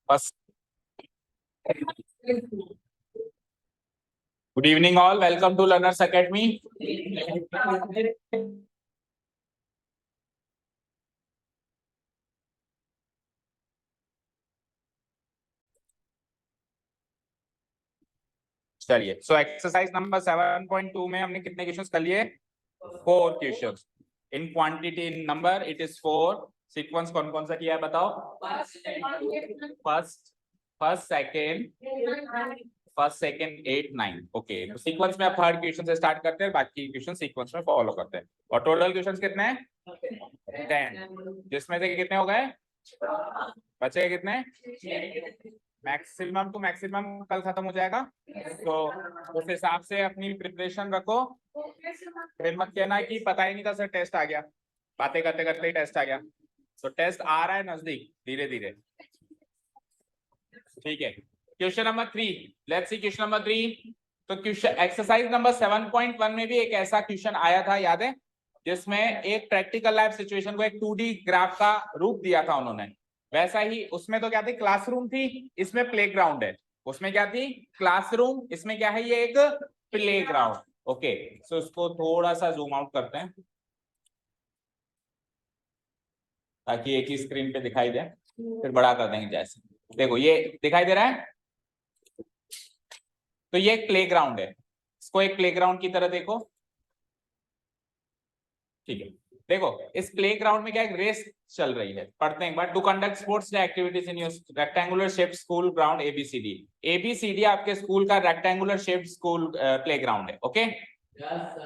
बस good evening all, welcome to learners academy. चलिए, so exercise number 7.2 में हमने कितने क्वेश्चंस कर लिए? 4 questions. In quantity, in number it is 4। Sequence कौन कौन सा किया है बताओ? First second 8 9। ओके, तो सीक्वेंस में आप थर्ड क्वेश्चन से स्टार्ट करते हैं, बाकी क्वेश्चन सीक्वेंस में फॉलो करते हैं। और टोटल क्वेश्चंस कितने हैं? 10। जिसमें से कितने हो गए? बचे कितने? मैक्सिमम टू मैक्सिमम कल खत्म हो जाएगा, तो उस हिसाब से अपनी प्रिपरेशन रखो। फिर मत कहना कि पता ही नहीं था सर, टेस्ट आ गया, बातें करते करते ही टेस्ट आ गया। तो टेस्ट आ रहा है नजदीक, धीरे धीरे। ठीक है, question number 3। Let's see question number 3। तो क्वेश्चन एक्सरसाइज नंबर 7.1 में भी एक ऐसा क्वेश्चन आया था, याद है, जिसमें एक प्रैक्टिकल लाइफ सिचुएशन को एक 2D ग्राफ का रूप दिया था उन्होंने। वैसा ही उसमें तो क्या थी? क्लासरूम थी, इसमें प्लेग्राउंड है। उसमें क्या थी? क्लासरूम, इसमें क्या है? ये एक प्लेग्राउंड। ओके, सो इसको थोड़ा सा जूम आउट करते हैं ताकि एक ही स्क्रीन पे दिखाई दे, फिर बड़ा कर देंगे जैसे। देखो ये दिखाई दे रहा है, तो ये एक प्लेग्राउंड है, इसको एक प्लेग्राउंड की तरह देखो। ठीक है, देखो इस प्लेग्राउंड में क्या एक रेस चल रही है। पढ़ते हैं एक बार। To conduct sports activities in your rectangular shaped school ground A B C D. A B C D आपके स्कूल का रेक्टेंगुलर शेप्ड स्कूल प्लेग्राउंड है। ओके,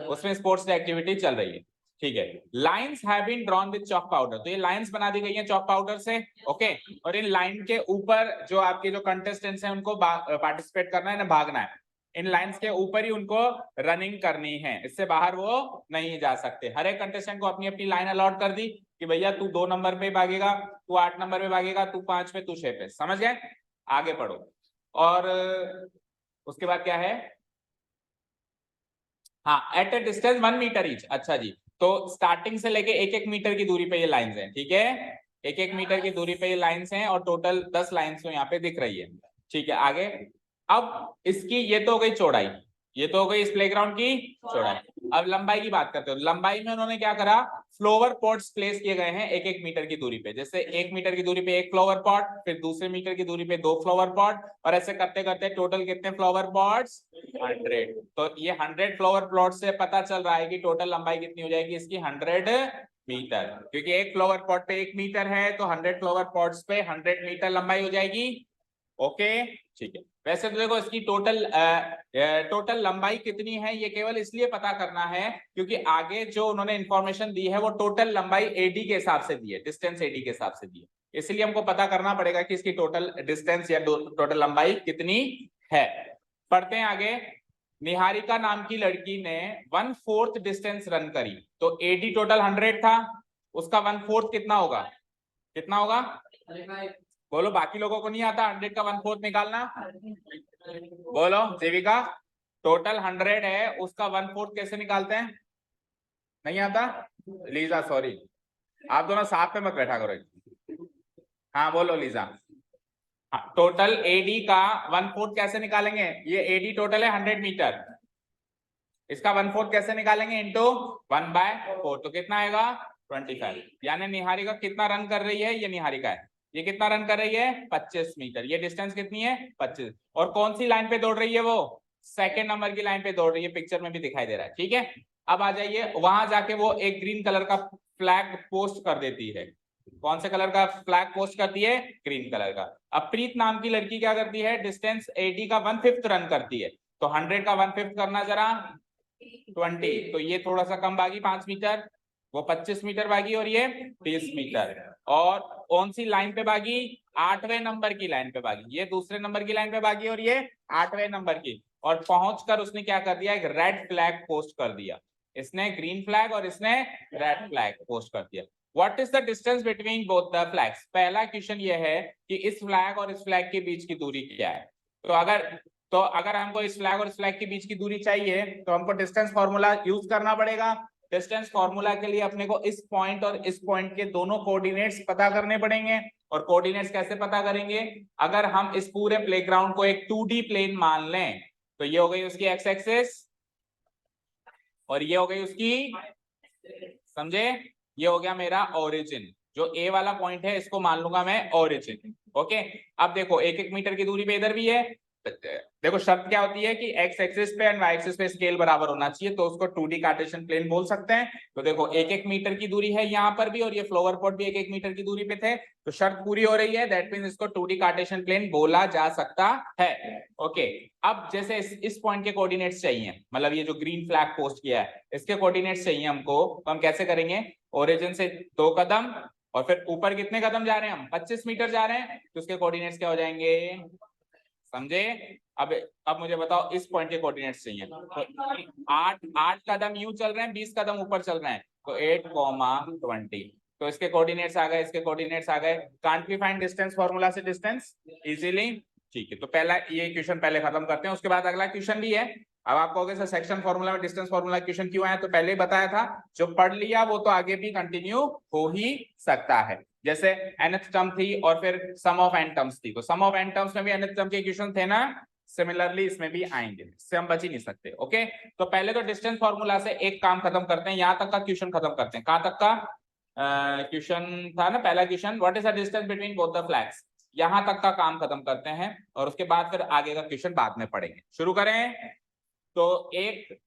उसमें स्पोर्ट्स एक्टिविटी चल रही है। ठीक है, lines have been drawn with chalk powder. तो ये लाइंस बना दी गई हैं चॉक पाउडर से। ओके, और इन लाइन के ऊपर जो आपके जो कंटेस्टेंट्स हैं उनको पार्टिसिपेट करना है ना, भागना है। इन लाइंस के ऊपर ही उनको रनिंग करनी है, इससे बाहर वो नहीं जा सकते। हर एक कंटेस्टेंट को अपनी अपनी लाइन अलॉट कर दी कि भैया तू 2 नंबर पे भागेगा, तू 8 नंबर पे भागेगा, तू 5 पे, तू 6 पे। समझ गए? आगे पढ़ो। और उसके बाद क्या है? हाँ, at a distance 1 metre each. अच्छा जी, तो स्टार्टिंग से लेके 1-1 मीटर की दूरी पे ये लाइंस हैं। ठीक है, 1-1 मीटर की दूरी पे ये लाइंस हैं और टोटल 10 लाइंस तो यहाँ पे दिख रही है। ठीक है, आगे। अब इसकी ये तो हो गई चौड़ाई, ये तो हो गई इस प्लेग्राउंड की चौड़ाई। अब लंबाई की बात करते हो। लंबाई में उन्होंने क्या करा? फ्लावर पॉट्स प्लेस किए गए हैं 1-1 मीटर की दूरी पे। जैसे 1 मीटर की दूरी पे एक फ्लावर पॉट, फिर दूसरे मीटर की दूरी पे 2 फ्लावर पॉट, और ऐसे करते करते टोटल कितने फ्लावर पॉट्स? 100। तो ये 100 फ्लावर प्लॉट से पता चल रहा है कि टोटल लंबाई कितनी हो जाएगी इसकी? 100 मीटर। क्योंकि एक फ्लावर पॉट पे 1 मीटर है, तो 100 फ्लावर पॉट्स पे 100 मीटर लंबाई हो जाएगी। ओके, ठीक है। वैसे तो देखो इसकी टोटल लंबाई कितनी है ये केवल इसलिए पता करना है क्योंकि आगे जो उन्होंने इंफॉर्मेशन दी है वो टोटल लंबाई एडी के हिसाब से दी है, डिस्टेंस एडी के हिसाब से दी है। इसलिए हमको पता करना पड़ेगा कि इसकी टोटल डिस्टेंस या टोटल लंबाई कितनी है। पढ़ते हैं आगे। निहारिका नाम की लड़की ने 1/4 डिस्टेंस रन करी, तो एडी टोटल 100 था, उसका 1/4 कितना होगा? कितना होगा? बोलो, बाकी लोगों को नहीं आता 100 का 1/4 निकालना? बोलो देविका, टोटल 100 है, उसका 1/4 कैसे निकालते हैं? नहीं आता? लीजा सॉरी, आप दोनों साथ में मत बैठा करो। हाँ बोलो लीजा। हाँ, टोटल एडी का 1/4 कैसे निकालेंगे? ये एडी टोटल है 100 मीटर, इसका 1/4 कैसे निकालेंगे? इंटू 1/4, तो कितना आएगा? 25। यानी निहारिका कितना रन कर रही है? ये निहारिका है, ये कितना रन कर रही है? 25 मीटर। ये डिस्टेंस कितनी है? 25। और कौन सी लाइन पे दौड़ रही है वो? सेकंड नंबर की लाइन पे दौड़ रही है, पिक्चर में भी दिखाई दे रहा है। ठीक है, अब आ जाइए, वहां जाके वो एक ग्रीन कलर का फ्लैग पोस्ट कर देती है। कौन से कलर का फ्लैग पोस्ट करती है? ग्रीन कलर का। अब प्रीत नाम की लड़की क्या करती है? डिस्टेंस 80 का 1/5 रन करती है, तो 100 का 1/5 करना जरा 20, तो ये थोड़ा सा कम भागी 5 मीटर, वो 25 मीटर भागी और ये 30 मीटर। और कौन सी लाइन पे भागी? 8वें नंबर की लाइन पे भागी। ये दूसरे नंबर की लाइन पे भागी और ये 8वें नंबर की। और पहुंचकर उसने क्या कर दिया? एक रेड फ्लैग पोस्ट कर दिया। इसने ग्रीन फ्लैग और इसने रेड फ्लैग पोस्ट कर दिया। What is the distance between both the flags? पहला क्वेश्चन ये है कि इस फ्लैग और इस फ्लैग के बीच की दूरी क्या है। तो अगर हमको इस फ्लैग और इस फ्लैग के बीच की दूरी चाहिए तो हमको डिस्टेंस फॉर्मूला यूज करना पड़ेगा। डिस्टेंस फॉर्मूला के लिए अपने को इस पॉइंट और इस पॉइंट के दोनों कोऑर्डिनेट्स पता करने पड़ेंगे। और कोऑर्डिनेट्स कैसे पता करेंगे? अगर हम इस पूरे प्लेग्राउंड को एक 2D प्लेन मान लें तो ये हो गई उसकी एक्स एक्सिस और ये हो गई उसकी, समझे, ये हो गया मेरा ओरिजिन। जो ए वाला पॉइंट है इसको मान लूंगा मैं ओरिजिन। ओके, अब देखो 1-1 मीटर की दूरी पे इधर भी है। देखो शर्त क्या होती है कि एक्स एक्सिस पे एंड वाई एक्सिस पे स्केल बराबर होना चाहिए, तो उसको 2D कार्टेशियन प्लेन बोल सकते हैं। तो देखो 1-1 मीटर की दूरी है यहाँ पर भी और ये फ्लावर पॉट भी 1-1 मीटर की दूरी पे थे, तो शर्त पूरी हो रही है। दैट मींस इसको 2D कार्टेशियन प्लेन बोला जा सकता है। ओके, अब जैसे इस पॉइंट के कोऑर्डिनेट्स चाहिए, मतलब ये जो ग्रीन फ्लैग पोस्ट किया है इसके कोऑर्डिनेट्स चाहिए हमको, तो हम कैसे करेंगे? ओरिजिन से 2 कदम और फिर ऊपर कितने कदम जा रहे हैं हम? 25 मीटर जा रहे हैं, तो उसके कोऑर्डिनेट्स क्या हो जाएंगे? समझे? अब मुझे बताओ इस पॉइंट के कोऑर्डिनेट्स चाहिए, तो 8 कदम यूं चल रहे हैं, 20 कदम ऊपर चल रहे हैं, तो 8,20, तो इसके कोऑर्डिनेट्स आ गए, इसके कोऑर्डिनेट्स आ गए। Can't we find distance formula से डिस्टेंस इजीली? ठीक है, तो पहला ये क्वेश्चन पहले खत्म करते हैं, उसके बाद अगला क्वेश्चन भी है। अब आप कहोगे सर सेक्शन फॉर्मूला में डिस्टेंस फॉर्मूला क्वेश्चन क्यों आया? तो पहले ही बताया था, जो पढ़ लिया वो तो आगे भी कंटिन्यू हो ही सकता है। जैसे nth टर्म थी और फिर सम ऑफ n टर्म्स थी, तो सम ऑफ n टर्म्स में भी nth टर्म के इक्वेशन थे ना, सिमिलरली इसमें भी आएंगे, इससे हम बच ही नहीं सकते। ओके, तो पहले तो डिस्टेंस फॉर्मूला से एक काम खत्म करते हैं, यहां तक का क्वेश्चन खत्म करते हैं। कहां तक का क्वेश्चन था ना पहला question? What is the distance between both the flags? यहां तक का काम खत्म करते हैं और उसके बाद फिर आगे का क्वेश्चन बाद में पढ़ेंगे। शुरू करें, तो एक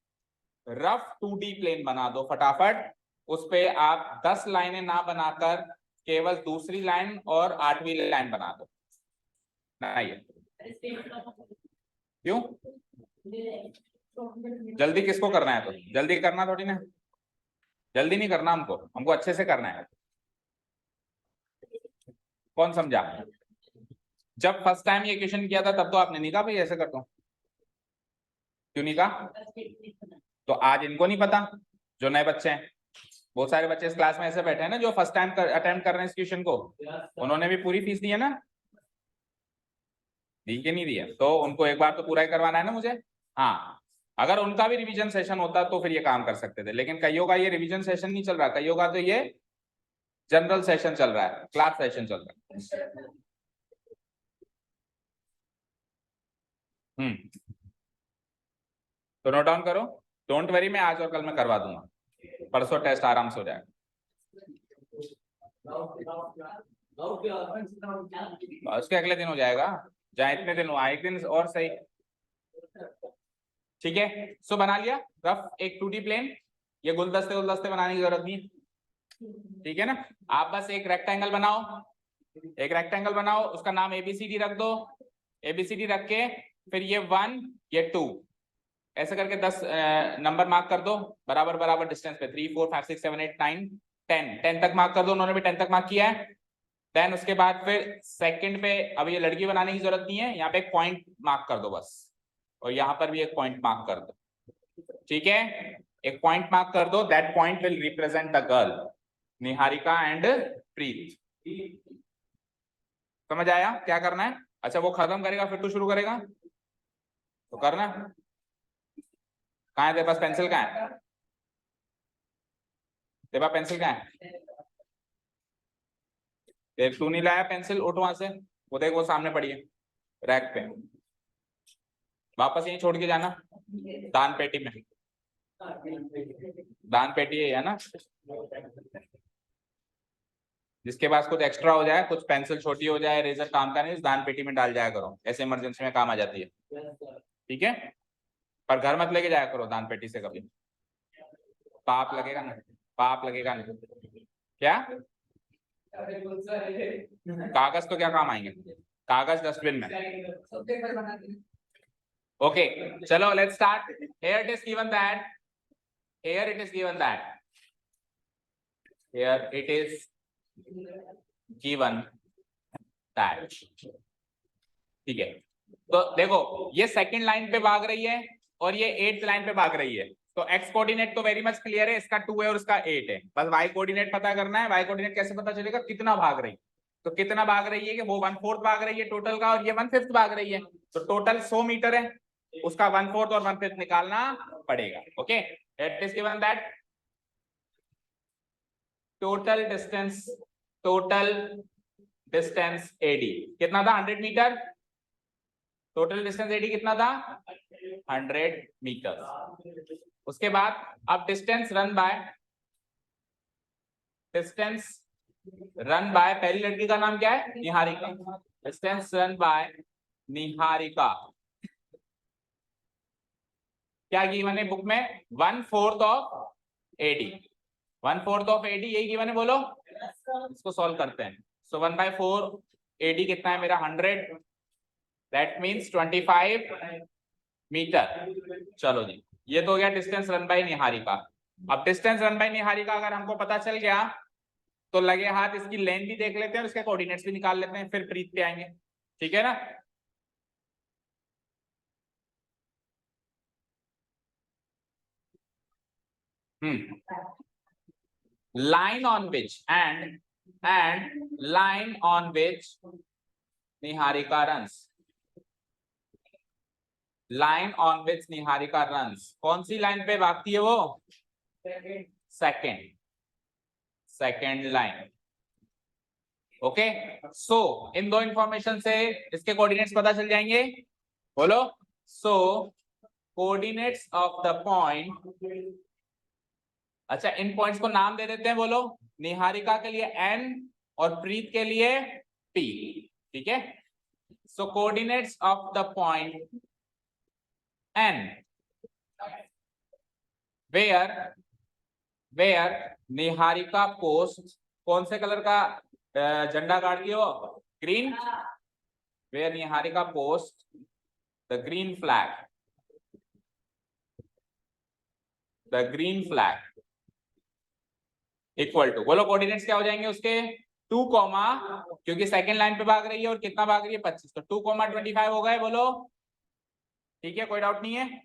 रफ 2D प्लेन बना दो फटाफट, उस पे आप 10 लाइनें ना बनाकर केवल दूसरी लाइन और 8वीं लाइन बना दो। नहीं, क्यों? जल्दी किसको करना है? तो जल्दी करना थोड़ी ना, जल्दी नहीं करना हमको, हमको अच्छे से करना है। कौन समझा? जब फर्स्ट टाइम ये क्वेश्चन किया था तब तो आपने नहीं कहा भाई ऐसे कर दो, क्यों नहीं कहा? तो आज इनको नहीं पता, जो नए बच्चे हैं, बहुत सारे बच्चे इस क्लास में ऐसे बैठे हैं ना जो फर्स्ट टाइम अटेम्प्ट कर रहे हैं इस क्वेश्चन को, उन्होंने भी पूरी फीस दी है ना? दी के नहीं दी है, तो उनको एक बार तो पूरा ही करवाना है ना मुझे। हाँ, अगर उनका भी रिवीजन सेशन होता तो फिर ये काम कर सकते थे, लेकिन कईयों का ये रिवीजन सेशन नहीं चल रहा, कईयों का तो ये जनरल सेशन चल रहा है, क्लास सेशन चल रहा है। तो नोट डाउन करो, डोंट वरी, मैं आज और कल में करवा दूंगा, परसों टेस्ट आराम से हो जाएगा। उसके अगले दिन हो जाएगा, जहाँ इतने दिन हुआ एक दिन और सही। ठीक है, सो बना लिया रफ एक 2D प्लेन, ये गुलदस्ते गुलदस्ते बनाने की जरूरत नहीं, ठीक है ना? आप बस एक रेक्टेंगल बनाओ, एक रेक्टेंगल बनाओ, उसका नाम ABCD रख दो, ABCD रख के फिर ये 1 ये 2 ऐसे करके 10 नंबर मार्क कर दो बराबर बराबर डिस्टेंस पे, 3 4 5 6 7 8 9 10 तक मार्क कर दो, उन्होंने भी 10 तक मार्क किया है। देन उसके बाद फिर सेकंड पे, अब ये लड़की बनाने की जरूरत नहीं है, यहाँ पे एक पॉइंट मार्क कर दो बस, और यहाँ पर भी एक पॉइंट मार्क कर दो, ठीक है? एक पॉइंट मार्क कर दो, that point will represent the girl Niharika and Preet. समझ आया क्या करना है? अच्छा, वो खत्म करेगा फिर तू शुरू करेगा, तो करना। कहाँ है तेरे पास पेंसिल? कहाँ है तेरे पास पेंसिल? कहाँ है? देख, तू नहीं लाया पेंसिल, उठ वहां से, वो देख वो सामने पड़ी है रैक पे, वापस यहीं छोड़ के जाना, दान पेटी में, दान पेटी है ना? जिसके पास कुछ एक्स्ट्रा हो जाए, कुछ पेंसिल छोटी हो जाए, रेजर काम का नहीं, दान पेटी में डाल जाया करो, ऐसे इमरजेंसी में काम आ जाती है, ठीक है? पर घर मत लेके जाया करो दान पेटी से कभी, पाप लगेगा ना, पाप लगेगा ना। क्या कागज तो क्या काम आएंगे, कागज डस्टबिन में। ओके, चलो let's start. Here it is given that, here it is given that, here it is given that, ठीक है? तो देखो ये सेकंड लाइन पे भाग रही है और ये 8th लाइन पे भाग रही है, तो एक्स कोऑर्डिनेट तो वेरी मच क्लियर है, इसका 2 है और इसका 8 है, बस वाई कोऑर्डिनेट पता करना है। वाई कोऑर्डिनेट कैसे पता चलेगा? कितना भाग रही है, तो कितना भाग रही है कि वो 1/4 भाग रही है टोटल का और ये 1/5 भाग रही है, तो टोटल 100 मीटर है, उसका 1/4 और 1/5 निकालना पड़ेगा। Okay, it is given that total distance, total distance AD कितना था 100 मीटर, टोटल डिस्टेंस AD कितना था 100 मीटर। उसके बाद अब डिस्टेंस रन बाय पहली लड़की का नाम क्या है Niharika, distance run by Niharika क्या गिवन है बुक में 1/4 ऑफ AD, 1/4 ऑफ AD यही गिवन है, बोलो इसको सॉल्व करते हैं। सो 1/4 AD कितना है मेरा 100, दैट मीन्स 25 मीटर। चलो जी ये तो हो गया डिस्टेंस रन बाय निहारिका। अब डिस्टेंस रन बाय निहारिका अगर हमको पता चल गया तो लगे हाथ इसकी लेंथ भी देख लेते हैं और इसके कोऑर्डिनेट्स भी निकाल लेते हैं, फिर प्रीत पे आएंगे, ठीक है ना। line on which and line on which Niharika runs, line on which Niharika runs कौन सी लाइन पे भागती है वो, सेकंड लाइन। ओके सो इन दो इंफॉर्मेशन से इसके कोऑर्डिनेट्स पता चल जाएंगे, बोलो। सो कोऑर्डिनेट्स ऑफ द पॉइंट, अच्छा इन पॉइंट्स को नाम दे देते हैं, बोलो निहारिका के लिए N और प्रीत के लिए P, ठीक है। So coordinates of the point N where Niharika post, कौन से कलर का झंडा गाड़ती है वो, green, where Niharika post the green flag equal to, बोलो कोऑर्डिनेट्स क्या हो जाएंगे उसके 2, क्योंकि सेकंड लाइन पे भाग रही है और कितना भाग रही है 25, तो 2,25 हो गए, बोलो ठीक है, कोई डाउट नहीं है।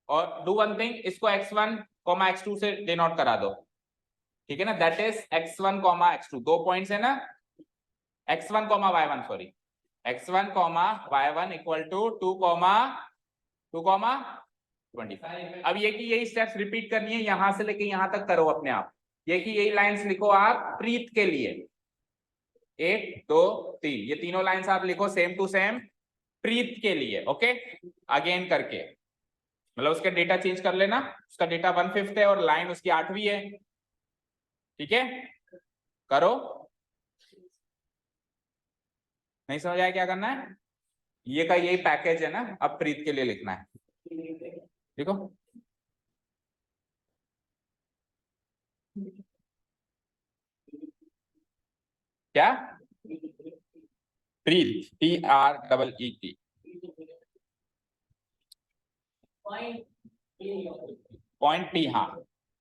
और डू वन थिंग, इसको x1, x2 से डिनोट करा दो, ठीक है ना, दैट इज x1, x2 दो पॉइंट्स है ना, x1, y1 sorry, x1, y1 equal to 2,25। अब ये कि यही स्टेप्स रिपीट करनी है, यहां से लेके यहां तक करो अपने आप। ये कि यही लाइंस लिखो आप प्रीत के लिए, 1 2 3, ये तीनों लाइंस आप लिखो सेम टू सेम प्रीत के लिए, ओके अगेन करके, मतलब उसका डेटा चेंज कर लेना, उसका डेटा 1/5 है और लाइन उसकी 8वीं है, ठीक है करो। नहीं समझ आया क्या करना है, ये का यही पैकेज है ना, अब प्रीत के लिए लिखना है, देखो क्या, प्रीत PREET, पॉइंट P, हाँ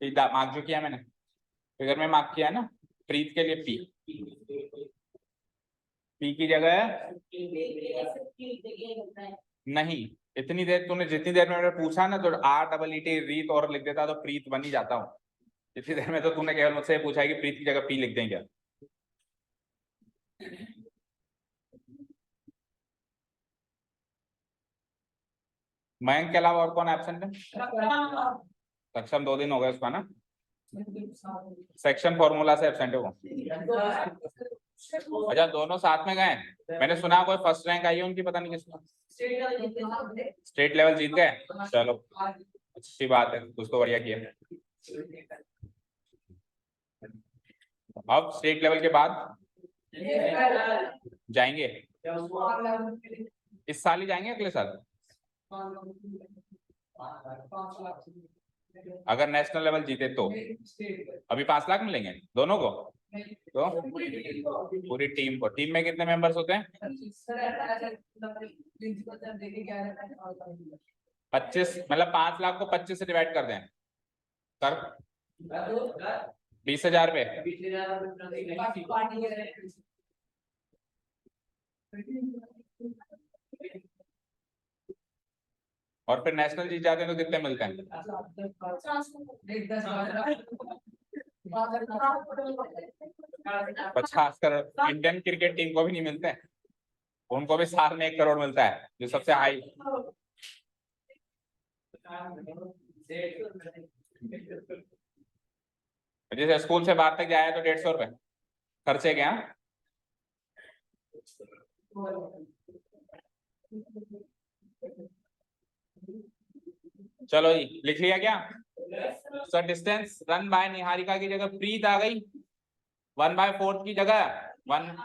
मार्क जो किया मैंने फिगर में मार्क किया है ना, प्रीत के लिए P की जगह नहीं, इतनी देर तूने जितनी देर में मैंने पूछा ना तो REET रीत और लिख देता तो प्रीत बन ही जाता हूँ, इतनी देर में तो तूने केवल मुझसे पूछा है कि प्रीत की जगह P लिख दें क्या। मयंक के अलावा और कौन एब्सेंट है, सक्षम 2 दिन हो गए उसका ना, सेक्शन फॉर्मूला से एब्सेंट है वो। अच्छा दोनों साथ में गए, मैंने सुना कोई फर्स्ट रैंक आई है उनकी, पता नहीं किसका, स्टेट लेवल जीत गए, चलो अच्छी बात है, कुछ तो बढ़िया किया। अब स्टेट लेवल के बाद जाएंगे, इस साल ही जाएंगे अगले साल, अगर नेशनल लेवल जीते तो अभी 5 लाख मिलेंगे दोनों को, तो पूरी टीम को, टीम में कितने मेंबर्स होते हैं 25, मतलब 5 लाख को 25 से डिवाइड कर दें, कर 20,000 पे, और फिर नेशनल जीत जाते हैं तो कितने मिलते हैं 50 करोड़, इंडियन क्रिकेट टीम को भी नहीं मिलते हैं, उनको भी साल में 1 करोड़ मिलता है, जो सबसे हाई। जैसे स्कूल से बाहर तक जाए तो 150 रुपए खर्चे क्या, चलो जी लिख लिया क्या? So distance run by Niharika की जगह प्रीत आ गई, 1/4 की जगह 1।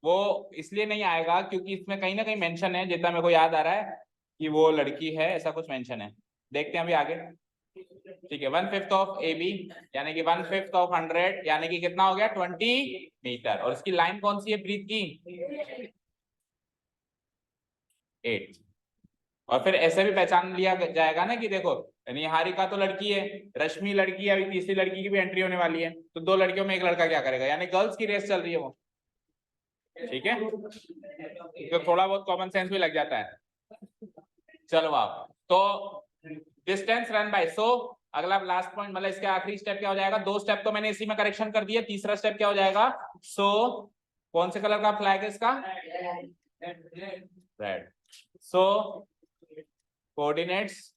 वो इसलिए नहीं आएगा क्योंकि इसमें कहीं ना कहीं मेंशन है, जितना मेरे को याद आ रहा है कि वो लड़की है, ऐसा कुछ मेंशन है। देखते हैं अभी आगे। ठीक है, 1/5 ऑफ AB यानी कि 1/5 ऑफ 100 यानी कि कितना हो गया 20 मीटर। और इसकी लाइन कौन सी है प्रीत की? 8। और फिर ऐसे भी पहचान लिया जाएगा ना कि देखो निहारिका तो लड़की है, रश्मि लड़की है, अभी तीसरी लड़की की भी एंट्री होने वाली है, तो 2 लड़कियों में एक लड़का क्या करेगा, यानी गर्ल्स की रेस चल रही है वो। ठीक है, तो थोड़ा बहुत कॉमन सेंस भी लग जाता है। चलो आप तो डिस्टेंस रन बाय, सो अगला लास्ट पॉइंट मतलब इसके आखिरी स्टेप क्या हो जाएगा? 2 स्टेप तो मैंने इसी में करेक्शन कर दिया, तीसरा स्टेप क्या हो जाएगा? सो कौन से कलर का फ्लैग है इसका? Red. So coordinates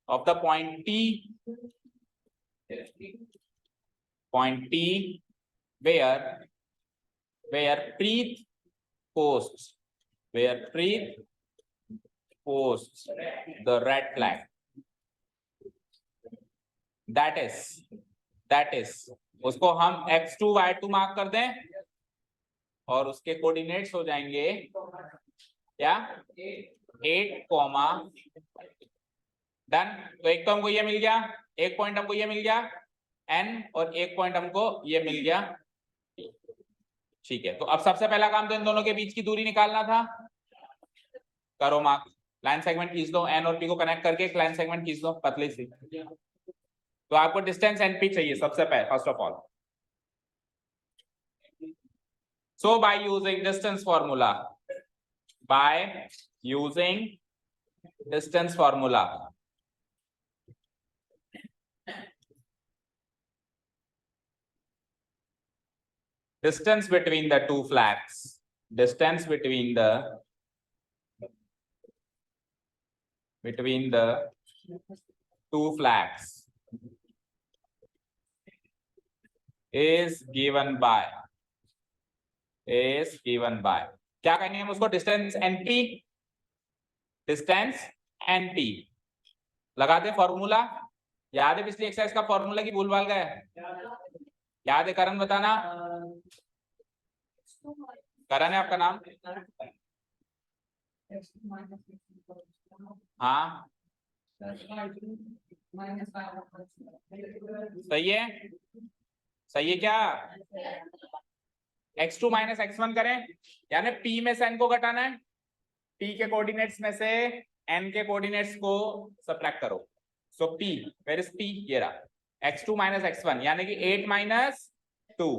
of the point T where Preet posts the red flag, that is उसको हम x2 y2 मार्क कर दें और उसके कोऑर्डिनेट्स हो जाएंगे क्या? 8, डन। तो एक तो हमको ये मिल गया, एक पॉइंट हमको ये मिल गया n, और एक पॉइंट हमको ये मिल गया। ठीक है, तो अब सबसे पहला काम तो इन दोनों के बीच की दूरी निकालना था। करो मार्क, लाइन सेगमेंट खींच दो, n और p को कनेक्ट करके एक लाइन सेगमेंट खींच दो पतली सी। तो आपको डिस्टेंस np चाहिए सबसे पहले, first of all. So by using distance formula, distance between the two flags is given by क्या कहेंगे हम उसको? डिस्टेंस np लगाते फॉर्मूला। याद है पिछली एक्सरसाइज का फॉर्मूला की भूलभाल गए? याद है? करण बताना। करण है आपका नाम? हाँ सही है क्या? x2 माइनस x1 करें, यानी p में से n को घटाना है, p के कोऑर्डिनेट्स में से n के कोऑर्डिनेट्स को सब्ट्रैक्ट करो। सो p, वेयर इज p? ये रहा, x2 माइनस x1 यानी कि 8 माइनस 2,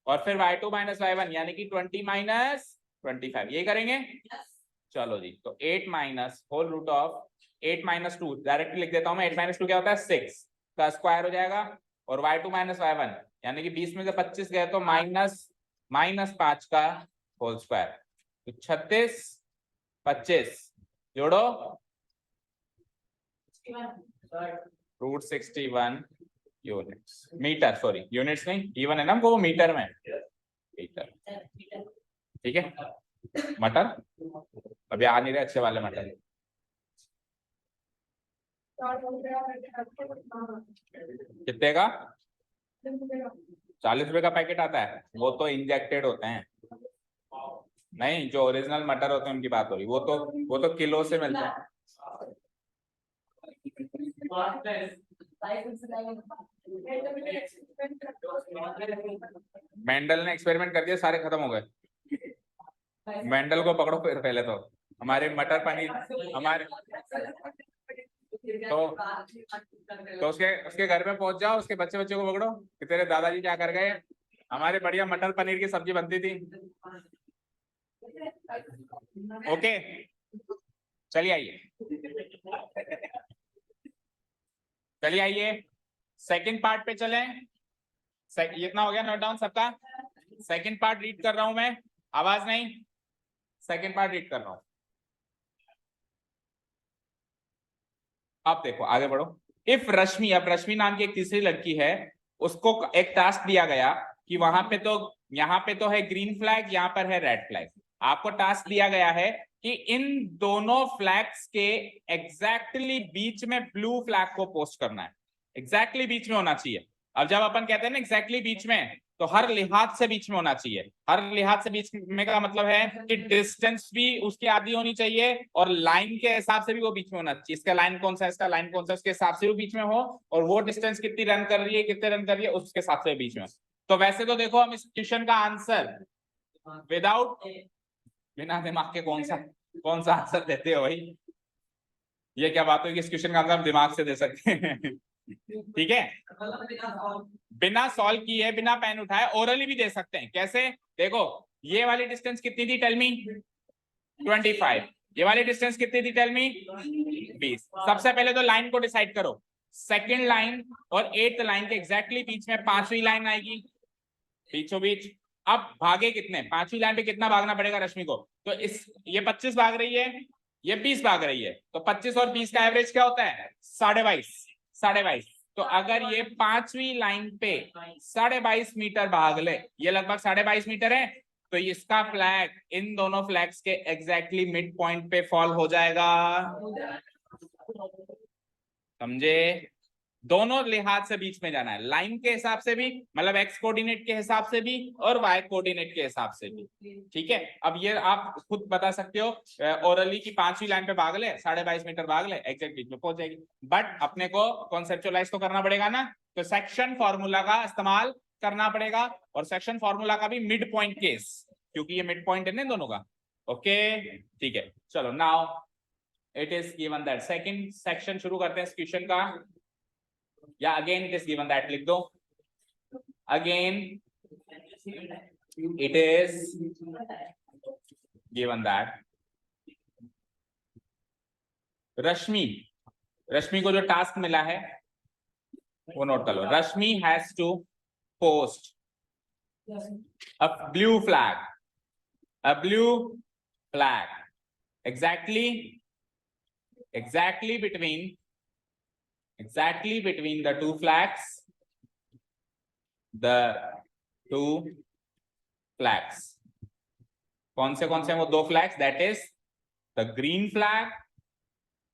और फिर y2 माइनस y1 यानी कि 20 माइनस 25, ये करेंगे। चलो जी, तो 8 minus whole root of 8 minus 2 directly लिख देता हूं मैं। 8 माइनस 2 क्या होता है? 6 का स्क्वायर हो जाएगा, और y2 माइनस y1 यानी कि 20 में से 25 गए तो -5 का होल स्क्वायर, तो 36 25 जोड़ो √61 यूनिट्स, मीटर, सॉरी यूनिट्स नहीं, इवन है ना वो मीटर में, मीटर। ठीक है, मटर अभी आ नहीं रहे अच्छे वाले मटर। कितने का? 40 रुपए का पैकेट आता है, वो तो इंजेक्टेड होते हैं। नहीं, जो ओरिजिनल मटर होते हैं उनकी बात हो रही, वो तो किलो से मिलते हैं। मेंडल ने एक्सपेरिमेंट कर दिया, सारे खत्म हो गए। मेंडल को पकड़ो फिर पहले तो, हमारे मटर पनीर हमारे तो उसके घर में पहुंच जाओ, उसके बच्चे को पकड़ो कि तेरे दादाजी क्या कर गए, हमारे बढ़िया मटर पनीर की सब्जी बनती थी। ओके, चलिए आइए सेकंड पार्ट पे चलें। इतना हो गया नोट डाउन सबका? सेकंड पार्ट रीड कर रहा हूं मैं, आवाज नहीं, सेकंड पार्ट रीड कर रहा हूं। आप देखो, आगे बढ़ो। इफ रश्मि, अब रश्मि नाम की एक तीसरी लड़की है, उसको एक टास्क दिया गया कि वहां पे तो यहाँ पे तो है ग्रीन फ्लैग, यहाँ पर है रेड फ्लैग। आपको टास्क दिया गया है कि इन दोनों फ्लैग्स के एग्जैक्टली बीच में ब्लू फ्लैग को पोस्ट करना है, एग्जैक्टली बीच में होना चाहिए। अब जब अपन कहते हैं ना एग्जैक्टली बीच में, तो हर लिहाज से बीच में होना चाहिए। हर लिहाज से बीच में का मतलब है कि डिस्टेंस भी उसकी आधी होनी चाहिए और लाइन के हिसाब से भी वो बीच में होना चाहिए। इसका लाइन कौन सा है, इसका लाइन कौन सा है, उसके हिसाब से वो बीच में हो, और वो डिस्टेंस कितनी रन कर रही है, कितने रन कर रही है, उसके हिसाब से बीच में। तो वैसे तो देखो हम इस क्वेश्चन का आंसर विदाउट, बिना दिमाग के कौन सा आंसर देते हो भाई? ये क्या बात हुई कि इस क्वेश्चन का आंसर हम दिमाग से दे सकते हैं? ठीक है, बिना सॉल्व किए, बिना पेन उठाए ओरली भी दे सकते हैं। कैसे? देखो ये वाली डिस्टेंस कितनी थी, टेल मी? 25। ये वाली डिस्टेंस कितनी थी, टेल मी? 20। सबसे पहले तो लाइन को डिसाइड करो। सेकंड लाइन और 8th लाइन के एग्जैक्टली बीच में 5वीं लाइन आएगी, बीचों बीच। अब भागे कितने, 5वीं लाइन पे कितना भागना पड़ेगा रश्मि को? तो इस ये 25 भाग रही है, ये 20 भाग रही है, तो 25 और 20 का एवरेज क्या होता है? 22.5। तो अगर ये 5वीं लाइन पे 22.5 मीटर भाग ले, ये लगभग 22.5 मीटर है, तो इसका फ्लैग इन दोनों फ्लैग्स के एग्जैक्टली मिड पॉइंट पे फॉल हो जाएगा। समझे? दोनों लिहाज से बीच में जाना है, लाइन के हिसाब से भी, मतलब एक्स कोऑर्डिनेट के हिसाब से भी और वाई कोऑर्डिनेट के हिसाब से भी। ठीक है, अब ये आप खुद बता सकते हो ओरली की 5वीं लाइन पे भाग ले, 22.5 मीटर भाग ले, एग्जैक्ट बीच में पहुंच जाएगी। बट अपने को कॉन्सेप्चुअलाइज तो करना पड़ेगा ना, तो सेक्शन फॉर्मूला का इस्तेमाल करना पड़ेगा, और सेक्शन फॉर्मूला का भी मिड पॉइंट केस, क्योंकि ये मिड पॉइंट है ना दोनों का। ओके ठीक है, चलो now it is given that second section शुरू करते हैं इस क्वेश्चन का। या again it is given that लिख दो, again it is given that Rashmi को जो टास्क मिला है वो नोट कर लो। Rashmi has to post a blue flag exactly between the two flags, कौन से हैं वो दो flags? That is the green flag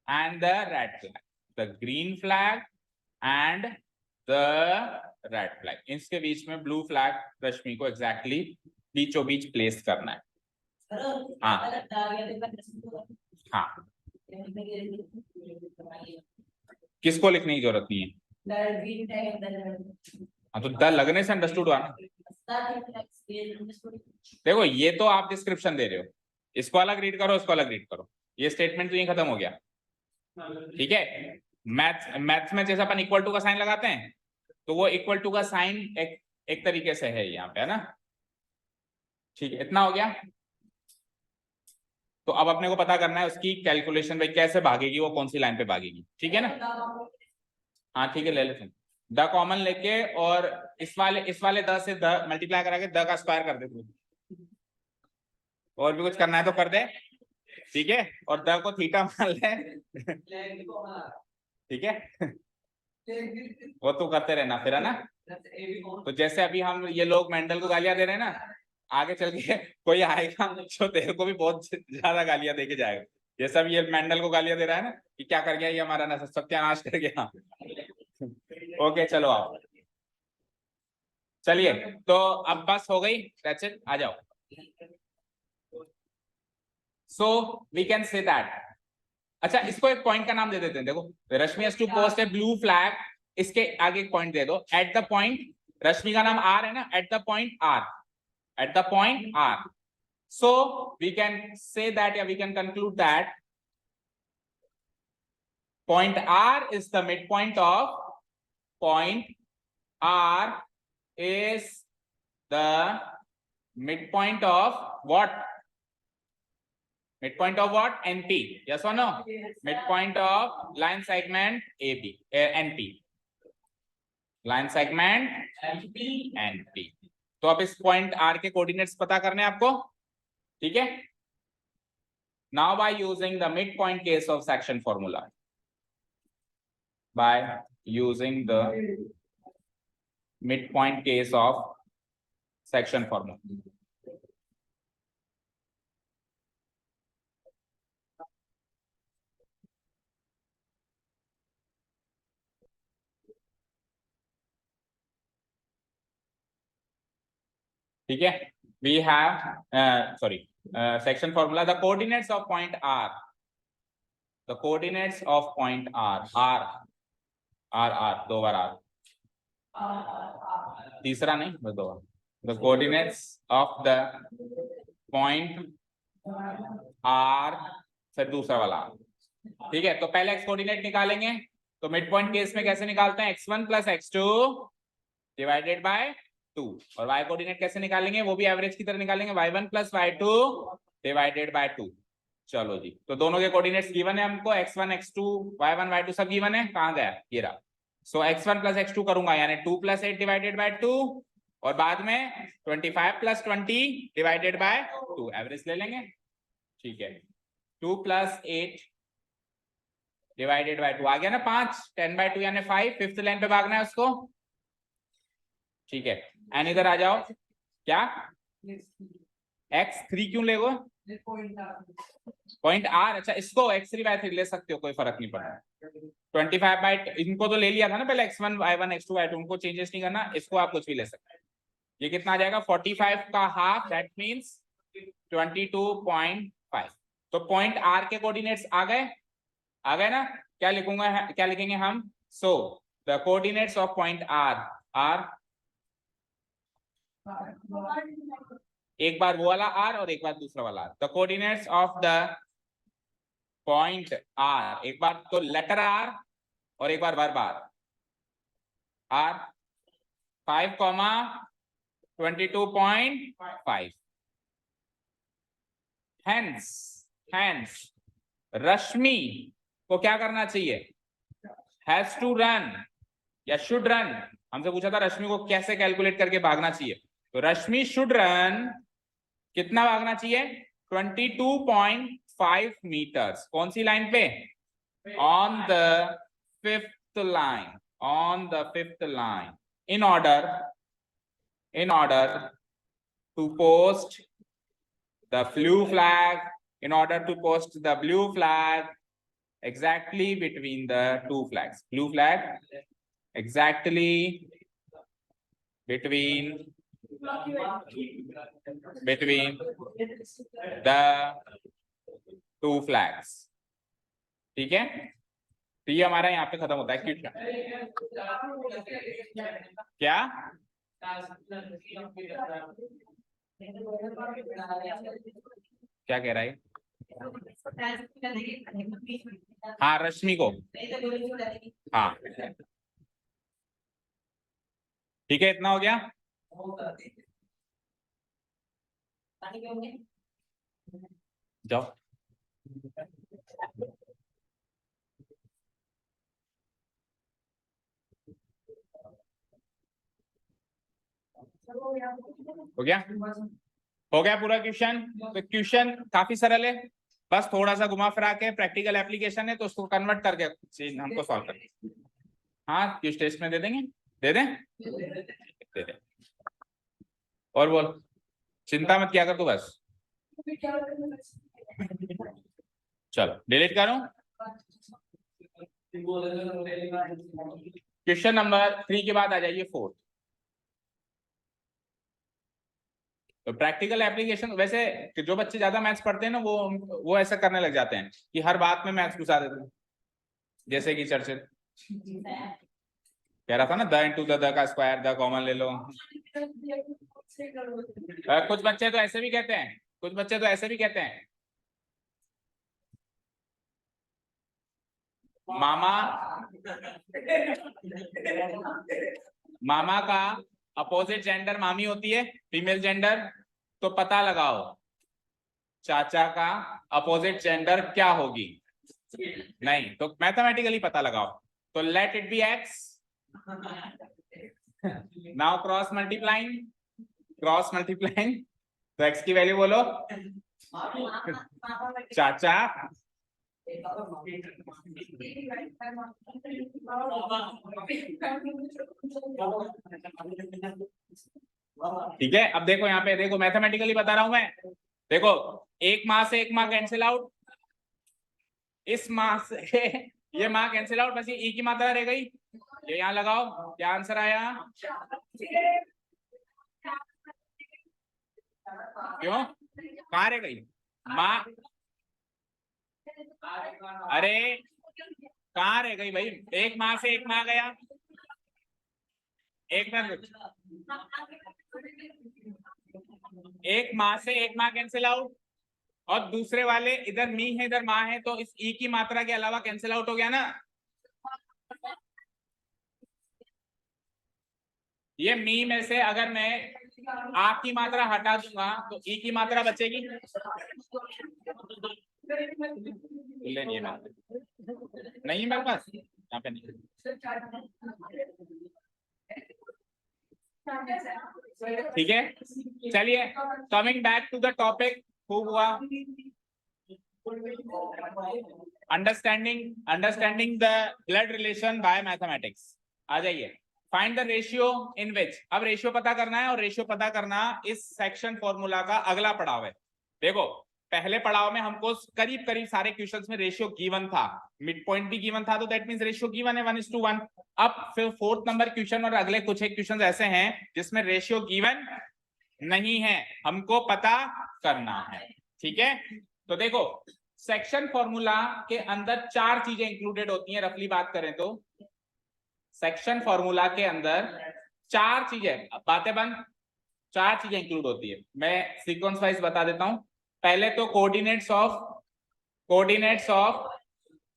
and the red flag, the green flag and the red flag. इसके बीच में ब्लू फ्लैग रश्मि को एग्जैक्टली बीचों बीच place करना है। हाँ किसको लिखने की जरूरत नहीं है? हाँ तो द लगने से अंडरस्टूड हुआ ना। देखो ये तो आप डिस्क्रिप्शन दे रहे हो, इसको अलग रीड करो, इसको अलग रीड करो, ये स्टेटमेंट तो ये खत्म हो गया। ठीक है, मैथ्स में जैसे अपन इक्वल टू का साइन लगाते हैं, तो वो इक्वल टू का साइन एक तरीके से है यहाँ पे, है ना? ठीक है, इतना हो गया। तो अब अपने को पता करना है उसकी कैलकुलेशन भाई कैसे भागेगी, वो कौन सी लाइन पे भागेगी। ठीक है ना? हाँ ठीक है, ले लेते हैं द कॉमन लेके, और इस वाले द से द मल्टीप्लाई करा के द का स्क्वायर कर दे। और भी कुछ करना है तो कर दे, ठीक है, और द को थीटा मान ले। ठीक है, वो तो करते रहना फिर, है ना? तो जैसे अभी हम ये लोग मेंडल को गालियां दे रहे हैं ना, आगे चल के कोई आएगा जो तेरे को भी बहुत ज्यादा गालियां दे के जाएगा। जैसा भी ये मेंडल को गालियां दे रहा है ना कि क्या कर गया ये, हमारा सत्यानाश कर गया। ओके चलो आओ, चलिए तो अब बस हो गई, दैट्स इट, आ जाओ। So we can say that, अच्छा इसको एक पॉइंट का नाम दे देते हैं। देखो Rashmi has to post a blue flag, इसके आगे एक पॉइंट दे दो, एट द पॉइंट, रश्मि का नाम आर है ना, at the point R, at the point R. So we can say that, yeah, we can conclude that point R is the midpoint of, point R is the midpoint of what? Midpoint of what? NP. Yes or no? Yes. Midpoint of line segment AB, NP. Line segment NP. तो अब इस point R के coordinates पता करने आपको, ठीक है? Now by using the mid point case of section formula, by using the mid point case of section formula. ठीक है, we have sorry section formula, the coordinates of point R, the coordinates of point R, R R R, दो बार R, तीसरा नहीं बस दो बार, the coordinates of the point R, फिर दूसरा वाला आर। ठीक है, तो पहले एक्स कोऑर्डिनेट निकालेंगे, तो मिड पॉइंट केस में कैसे निकालते हैं, x1 plus x2 divided by 2, और y कोऑर्डिनेट कैसे निकालेंगे, वो भी एवरेज की तरह निकालेंगे, y1 plus y2 divided by 2। चलो जी, तो दोनों के कोऑर्डिनेट्स गिवन है हमको, x1 x2 y1 y2 सब गिवन है, कहां गया ये रहा। सो x1 प्लस x2 करूंगा यानी 2 प्लस 8 डिवाइडेड बाय 2, और बाद में 25 प्लस 20 डिवाइडेड बाय 2, एवरेज ले लेंगे। ठीक है, 2 प्लस 8 डिवाइडेड बाय 2 आ गया ना 5, 10/2 यानी 5, फिफ्थ लाइन पे भागना है उसको। ठीक है, एंड इधर आ जाओ, क्या x3 क्यों लेगो, पॉइंट आर, अच्छा इसको x3/3 ले सकते हो, कोई फर्क नहीं पड़ता। 25 बाय, इनको तो ले लिया था ना पहले, x1 y1 x2 y2, उनको चेंजेस नहीं करना, इसको आप कुछ भी ले सकते हैं। ये कितना आ जाएगा, 45 का हाफ, दैट मींस 22.5। तो पॉइंट आर के कोऑर्डिनेट्स आ गए ना, क्या लिखूंगा, क्या लिखेंगे हम, so the coordinates of point R are, एक बार वो वाला आर और एक बार दूसरा वाला R, the coordinates of the point R, एक बार तो लेटर आर और एक बार verb are, are 5, 22.5। Hence Rashmi को क्या करना चाहिए, हैज टू रन या शुड रन, हमसे पूछा था रश्मि को कैसे कैलकुलेट करके भागना चाहिए, तो रश्मि शुड रन, कितना भागना चाहिए, 22.5 मीटर्स, कौन सी लाइन पे, on the fifth line, on the fifth line, in order to post the blue flag, in order to post the blue flag exactly between the two flags, blue flag exactly between the two flags। ठीक है, तो ये हमारा यहाँ पे खत्म होता है क्वेश्चन। क्या क्या कह रहा है, हाँ रश्मि को, हाँ ठीक है, इतना हो गया। जाओ, हो गया, हो गया पूरा क्वेश्चन। तो क्वेश्चन काफी सरल है, बस थोड़ा सा घुमा फिरा के प्रैक्टिकल एप्लीकेशन है, तो उसको कन्वर्ट करके हमको सॉल्व करना। हाँ किस टेस्ट में दे देंगे, दे दें, दे दें, और बोल, चिंता मत किया कर तू बस। चलो डिलीट करूं, क्वेश्चन नंबर 3 के बाद आ जाइए 4। तो प्रैक्टिकल एप्लीकेशन, वैसे जो बच्चे ज्यादा मैथ्स पढ़ते हैं ना, वो ऐसा करने लग जाते हैं कि हर बात में मैथ्स घुसा देते हैं, जैसे कि चर्चित कह रहा था ना, द इंटू द का स्क्वायर, द कॉमन ले लो। कुछ बच्चे तो ऐसे भी कहते हैं, कुछ बच्चे तो ऐसे भी कहते हैं, मामा का अपोजिट जेंडर मामी होती है, फीमेल जेंडर, तो पता लगाओ चाचा का अपोजिट जेंडर क्या होगी, नहीं तो मैथमेटिकली पता लगाओ, तो let it be x, now cross multiplying, तो एक्स की वैल्यू बोलो, चाचा ठीक है, अब देखो यहाँ पे, देखो मैथमेटिकली बता रहा हूं मैं, देखो एक माह से एक माह कैंसिल आउट, इस माह से ये माह कैंसिल आउट, बस ये ई की मात्रा रह गई, ये यहाँ लगाओ, क्या आंसर आया? क्यों, कहाँ रह गई माँ? अरे कहाँ रह गई भाई, एक माह से एक माह गया, एक मिनट, एक माह से एक माह कैंसिल आउट, और दूसरे वाले इधर मी है इधर माह है, तो इस ई की मात्रा के अलावा कैंसिल आउट हो गया ना। ये मी में से अगर मैं आ की मात्रा हटा दूंगा तो ई की मात्रा बचेगी, ले लिए नहीं मेरे पास यहाँ पे नहीं, ठीक है। चलिए coming back to the topic, खूब हुआ understanding the blood relation by mathematics. आ जाइए, find the ratio in which, अब रेशियो पता करना है, और रेशियो पता करना इस सेक्शन फॉर्मूला का अगला पड़ाव है। देखो पहले पड़ाव में हमको करीब करीब सारे क्वेश्चंस में रेशियो गिवन था, मिड पॉइंट भी गिवन था, तो दैट मींस रेशियो गिवन है 1:1। अब फिर 4th नंबर क्वेश्चन और अगले कुछ एक क्वेश्चन ऐसे हैं जिसमें रेशियो गिवन नहीं है, हमको पता करना है, ठीक है। तो देखो सेक्शन फॉर्मूला के अंदर 4 चीजें इंक्लूडेड होती हैं, रफली बात करें तो सेक्शन फॉर्मूला के अंदर 4 चीजें, बातें बंद, 4 चीजें इंक्लूड होती है, मैं सीक्वेंस वाइज बता देता हूं। पहले तो coordinates of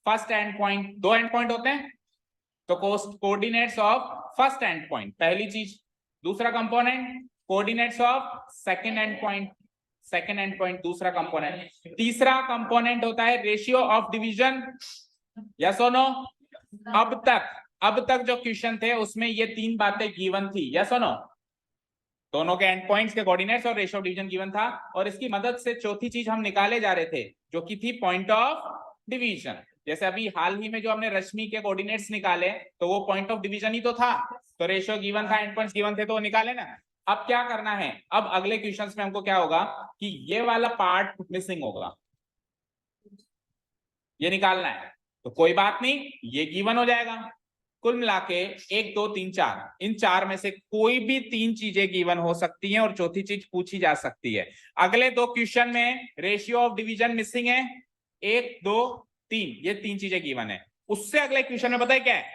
first and point, 2 and point होते हैं, तो coordinates of first and point पहली चीज। दूसरा component coordinates of second and point दूसरा कंपोनेंट। तीसरा कंपोनेंट होता है रेशियो ऑफ डिवीजन, यस और नो। अब तक जो क्वेश्चन थे उसमें ये 3 बातें गिवन थी, यस और नो, दोनों के एंड पॉइंट्स के कोऑर्डिनेट्स और रेशियो ऑफ डिवीजन गिवन था, और इसकी मदद से चौथी चीज हम निकाले जा रहे थे जो कि थी पॉइंट ऑफ डिवीजन। जैसे अभी हाल ही में जो हमने रश्मि के कोऑर्डिनेट्स निकाले तो वो पॉइंट ऑफ डिवीजन ही तो था, तो रेशियो गिवन था, एंड पॉइंट्स गिवन थे, तो वो निकाले ना। अब क्या करना है, अब अगले क्वेश्चंस में हमको क्या होगा कि ये वाला पार्ट मिसिंग होगा, ये निकालना है, तो कोई बात नहीं, ये गिवन हो जाएगा। कुल मिला के 1 2 3 4, इन 4 में से कोई भी 3 चीजें गिवन हो सकती हैं और चौथी चीज पूछी जा सकती है। अगले 2 क्वेश्चन में रेशियो ऑफ डिवीजन मिसिंग है, 1 2 3, ये 3 चीजें गिवन है। उससे अगले क्वेश्चन में पता है क्या है,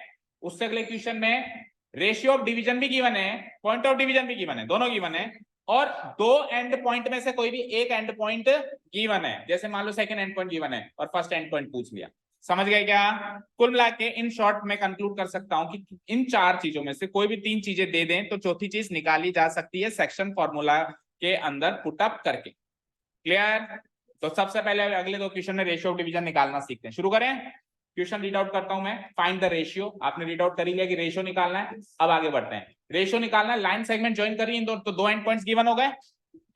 उससे अगले क्वेश्चन में रेशियो ऑफ डिवीजन भी गिवन है, पॉइंट ऑफ डिवीजन भी गिवन है, दोनों गिवन है, और 2 एंड पॉइंट में से कोई भी एक एंड पॉइंट गिवन है, जैसे मान लो सेकंड एंड पॉइंट गिवन है और फर्स्ट एंड पॉइंट पूछ लिया। समझ गए क्या? कुल मिला के इन शॉर्ट में कंक्लूड कर सकता हूं कि इन 4 चीजों में से कोई भी 3 चीजें दे दें तो चौथी चीज निकाली जा सकती है सेक्शन फॉर्मूला के अंदर पुटअप करके। क्लियर? तो सबसे पहले अगले 2 क्वेश्चन में रेशियो ऑफ डिवीजन निकालना सीखते हैं। शुरू करें, क्वेश्चन रीड आउट करता हूं मैं। फाइंड द रेशियो, आपने रीड आउट कर ही लिया कि रेशियो निकालना है, अब आगे बढ़ते हैं। रेशियो निकालना है, लाइन सेगमेंट ज्वाइन कर रही है तो 2 एंड पॉइंट्स गिवन हो गए,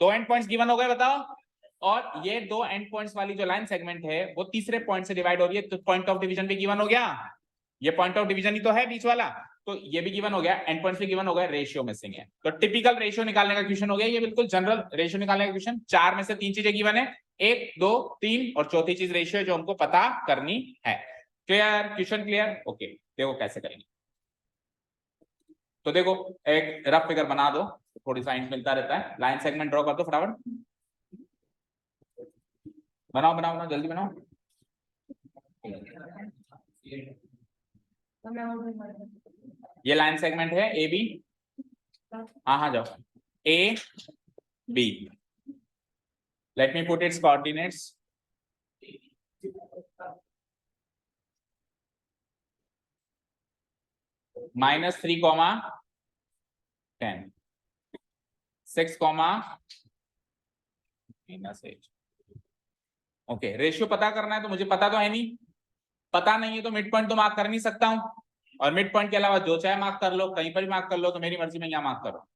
2 एंड पॉइंट्स गिवन हो गए, बताओ। और ये 2 एंड पॉइंट्स वाली जो लाइन सेगमेंट है वो तीसरे पॉइंट से डिवाइड हो रही है, तो पॉइंट ऑफ डिवीजन भी गिवन हो गया, ये पॉइंट ऑफ डिवीजन ही तो है बीच वाला, तो ये भी गिवन हो गया, एंड पॉइंट्स भी गिवन हो गए, रेशियो मिसिंग है। तो टिपिकल रेशियो निकालने का क्वेश्चन हो गया, ये बिल्कुल जनरल रेशियो निकालने का क्वेश्चन। 4 में से 3 चीजें गिवन है, 1 2 3, और चौथी चीज रेशियो जो हमको पता करनी है। क्लियर? Question clear? ओके, देखो कैसे करेंगे। तो देखो एक रफ फिगर बना दो, थोड़ी सा हिंट मिलता रहता है। लाइन सेगमेंट ड्रॉ कर दो फटाफट, बनाओ बनाओ बनाओ, जल्दी बनाओ। ये लाइन सेगमेंट है ए बी, हाँ हाँ जाओ, A B, let me put its coordinates. -3, 10, 6, -8। Okay, ratio पता करना है, तो मुझे पता तो है नहीं, पता नहीं है तो मिड पॉइंट तो मार्क कर नहीं सकता हूं, और मिड पॉइंट के अलावा जो चाहे मार्क कर लो, कहीं पर भी मार्क कर लो, तो मेरी मर्जी में यहाँ मार्क करो,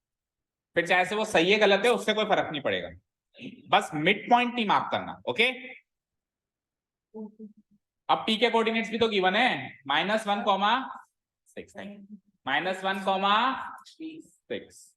फिर चाहे से वो सही है गलत है उससे कोई फर्क नहीं पड़ेगा, बस मिड पॉइंट ही मार्क करना। ओके, अब पी के कोऑर्डिनेट्स भी तो गिवन है, -1, -1, -6।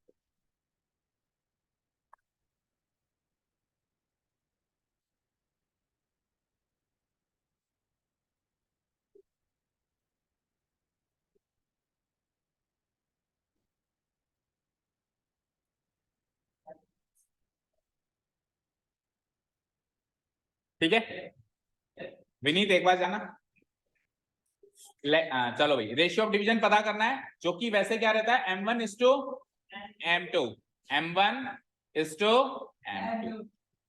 ठीक है विनीत, एक बार जाना। चलो भाई, रेशियो ऑफ डिवीजन पता करना है, जो कि वैसे क्या रहता है, m1:m2, m1:m2।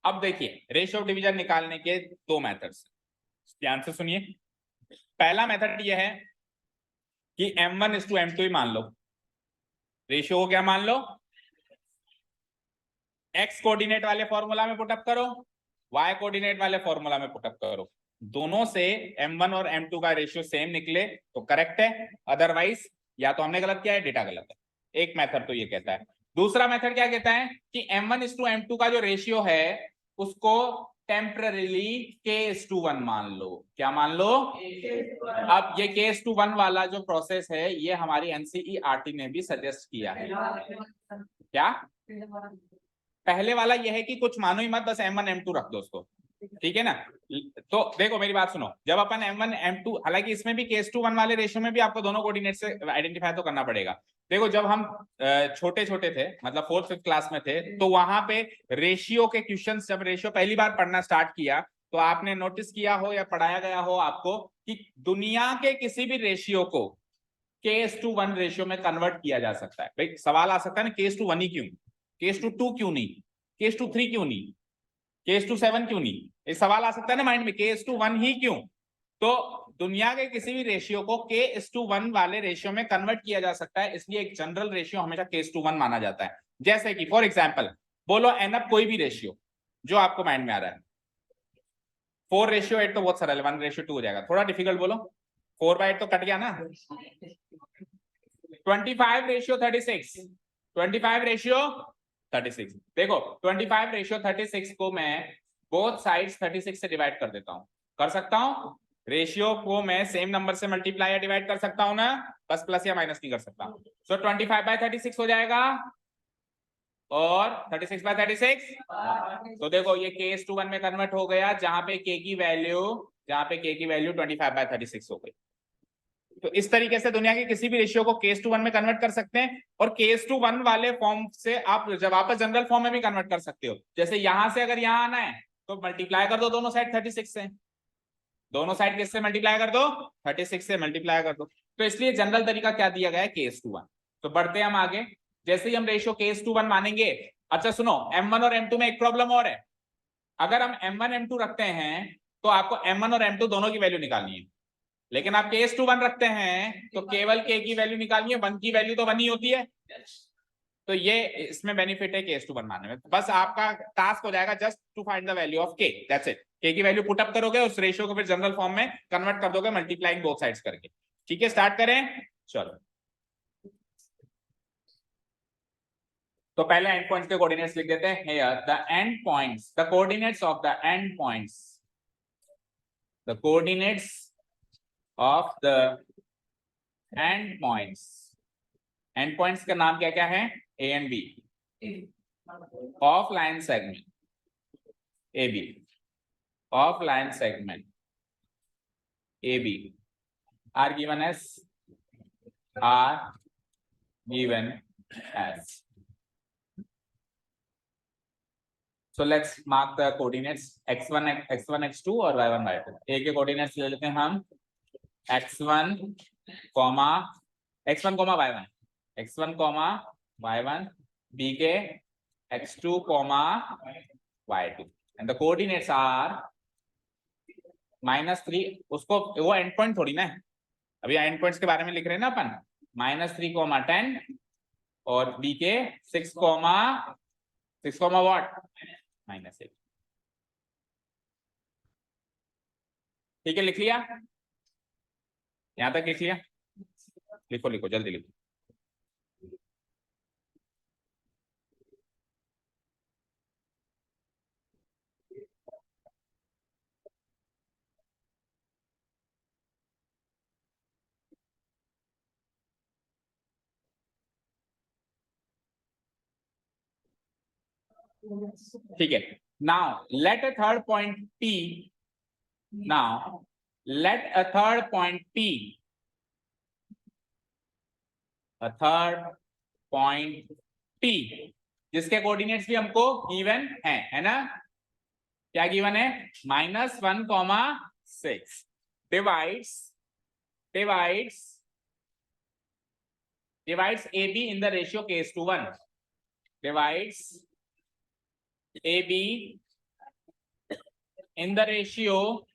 अब देखिए रेशियो ऑफ डिवीजन निकालने के दो मेथड्स, ध्यान से सुनिए। पहला मेथड ये है कि m1:m2 ही मान लो, रेशियो को क्या मान लो, x कोऑर्डिनेट वाले फॉर्मूला में पुटअप करो, y कोऑर्डिनेट वाले फॉर्मूला में पुटअप करो, दोनों से m1 और m2 का रेशियो सेम निकले तो करेक्ट है, अदरवाइज या तो हमने गलत किया है, डेटा गलत है। एक मेथड तो ये कहता है। दूसरा मेथड क्या कहता है कि m1:m2 का जो रेशियो है उसको टेम्पररीली k:1 मान लो। क्या मान लो? अब ये k:1 वाला जो प्रोसेस है ये हमारी एनसीईआरटी ने भी सजेस्ट किया है। क्या पहले वाला ये है कि कुछ मानो ही मत, बस m1 m2 रख दो उसको, ठीक है ना। तो देखो मेरी बात सुनो, जब अपन m1 m2, हालांकि इसमें भी k:1 वाले रेशियो में भी आपको दोनों कोऑर्डिनेट से आइडेंटिफाई तो करना पड़ेगा। देखो जब हम छोटे छोटे थे, मतलब 4th-5th क्लास में थे, तो वहां पे रेशियो के क्वेश्चंस, जब रेशियो पहली बार पढ़ना स्टार्ट किया तो आपने नोटिस किया हो या पढ़ाया गया हो आपको कि दुनिया के किसी भी रेशियो को k:1 रेशियो में कन्वर्ट किया जा सकता है। भाई सवाल आ सकता है ना, k:1 ही क्यों, k:2 क्यों नहीं, k:3 क्यों नहीं, k:7 क्यों नहीं, एक सवाल आ सकता है ना माइंड में, k:1 ही क्यों। तो दुनिया के किसी भी रेशियो को k:1 वाले रेशियो में कन्वर्ट किया जा सकता है, इसलिए एक जनरल रेशियो हमेशा k:1 माना जाता है। जैसे कि फॉर एग्जांपल बोलो n कोई भी रेशियो जो आपको माइंड में आ रहा है, 4:8 तो बहुत सरल है, 1:2 हो जाएगा, थोड़ा डिफिकल्ट बोलो, 4/8 तो कट गया ना, 25:36, 25:36। देखो 25:36 को मैं बोथ साइड्स 36 से डिवाइड कर देता हूं, कर सकता हूं। रेशियो को मैं सेम नंबर से मल्टीप्लाई या डिवाइड कर सकता हूं ना, बस प्लस या माइनस नहीं कर सकता। सो 25/36 हो जाएगा और 36/36। तो देखो ये k:1 में कन्वर्ट हो गया, जहां पे k की वैल्यू 25/36 हो गई। तो इस तरीके से दुनिया के किसी भी रेशियो को k:1 में कन्वर्ट कर सकते हैं, और k:1 वाले फॉर्म से आप जब वापस जनरल फॉर्म में भी कन्वर्ट कर सकते हो। जैसे यहां से अगर यहां आना है तो मल्टीप्लाई कर दो दोनों साइड 36 से, दोनों साइड किससे मल्टीप्लाई कर दो, 36 से मल्टीप्लाई कर दो। तो इसलिए जनरल तरीका क्या दिया गया है, k:1। तो बढ़ते हैं हम आगे, जैसे ही हम रेशियो k:1 मानेंगे। अच्छा सुनो, m1 और m2 में एक प्रॉब्लम और है, अगर हम m1 m2 रखते हैं तो आपको m1 और m2 दोनों की वैल्यू निकालनी है, लेकिन आप k:1 रखते हैं तो केवल k की वैल्यू निकालनी है, 1 की वैल्यू तो 1 ही होती है। तो ये इसमें बेनिफिट है k:1 मानने में। बस आपका टास्क हो जाएगा just to find the value of k, that's it. k की वैल्यू पुट अप करोगे, उस रेशियो को फिर जनरल फॉर्म में कन्वर्ट कर दोगे मल्टीप्लाइंग बोथ साइड्स करके। ठीक है, स्टार्ट करें, चलो। तो पहले एंड पॉइंट्स के कोऑर्डिनेट्स लिख देते हैं। Here the end points, the coordinates of the end points, the coordinates of the end points. End points का नाम क्या क्या है, A and B of line segment, A B of line segment A B are given as so let's mark the coordinates x1 x2 और y1 y2। a के coordinates ले लेते हैं हम x1 y1, x1 y1, b के x2 y2, and the coordinates are -3। उसको वो and point थोड़ी ना है, अभी एंड पॉइंट्स के बारे में लिख रहे हैं ना अपन, -3, 10 और b के 6, व्हाट, -8। ठीक है, लिख लिया, यहां तक लिख लिया, लिखो लिखो जल्दी लिखो। ठीक है, now let a third point P, now let a third point P, a third point P जिसके कोऑर्डिनेट्स भी हमको गिवन है ना। क्या गिवन है, -1,6 divides AB in the ratio k:1, divides AB in the ratio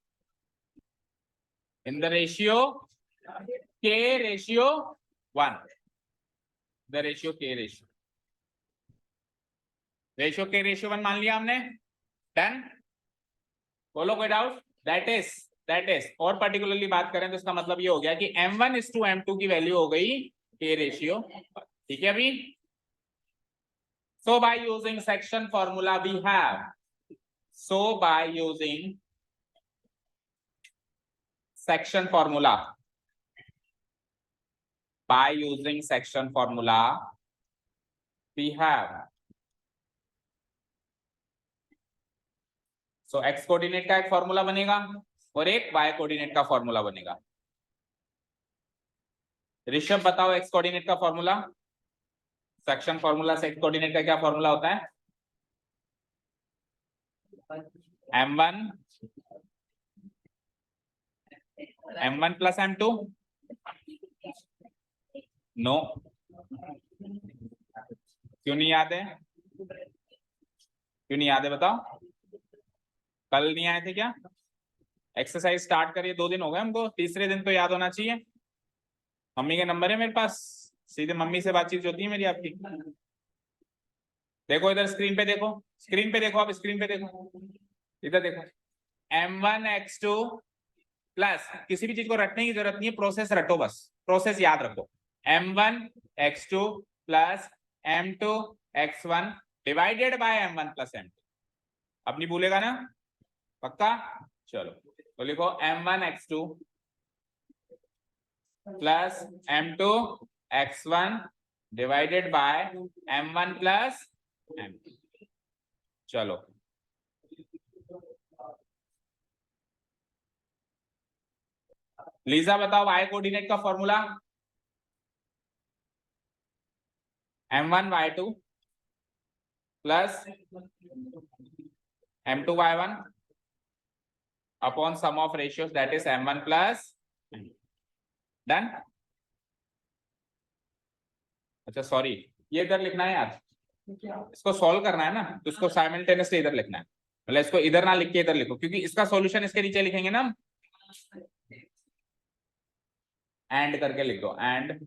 k:1, the ratio k:1 मान लिया हमने, डन। बोलो कोई डाउट? दैट इज और पर्टिकुलरली बात करें तो इसका मतलब ये हो गया कि M1:M2 की वैल्यू हो गई k:1। ठीक है अभी। So by using section formula we have, section formula we have, so x coordinate का एक फॉर्मूला बनेगा और एक y कोऑर्डिनेट का फॉर्मूला बनेगा। ऋषभ बताओ x कोऑर्डिनेट का फॉर्मूला, सेक्शन फॉर्मूला से x कोऑर्डिनेट का क्या फॉर्मूला होता है? M1 plus M2। नो, क्यों नहीं याद है? बताओ, कल नहीं आए थे क्या? एक्सरसाइज स्टार्ट करिए, 2 दिन हो गए हमको, तीसरे दिन तो याद होना चाहिए। मम्मी के नंबर है मेरे पास, सीधे मम्मी से बातचीत होती है मेरी आपकी। देखो इधर स्क्रीन पे देखो, आप स्क्रीन पे देखो, इधर देखो। M1x2 प्लस, किसी भी चीज को रटने की जरूरत नहीं है, प्रोसेस रटो, बस प्रोसेस याद रखो। M1x2 plus M2x1 divided by M1 plus M2। अब नहीं भूलेगा ना, पक्का? चलो तो लिखो M1x2 plus M2x1 divided by M1 plus M2। चलो लीजा बताओ y कोऑर्डिनेट का formula. M1y2 plus M2y1 upon sum of ratios that is M1 plus. Done. अच्छा सॉरी, ये इधर लिखना है यार, इसको सॉल्व करना है ना, तो इसको साइमल्टेनियसली इधर लिखना है, मतलब इसको इधर ना लिख के इधर लिखो, क्योंकि इसका सॉल्यूशन इसके नीचे लिखेंगे ना, एंड करके लिख दो, एंड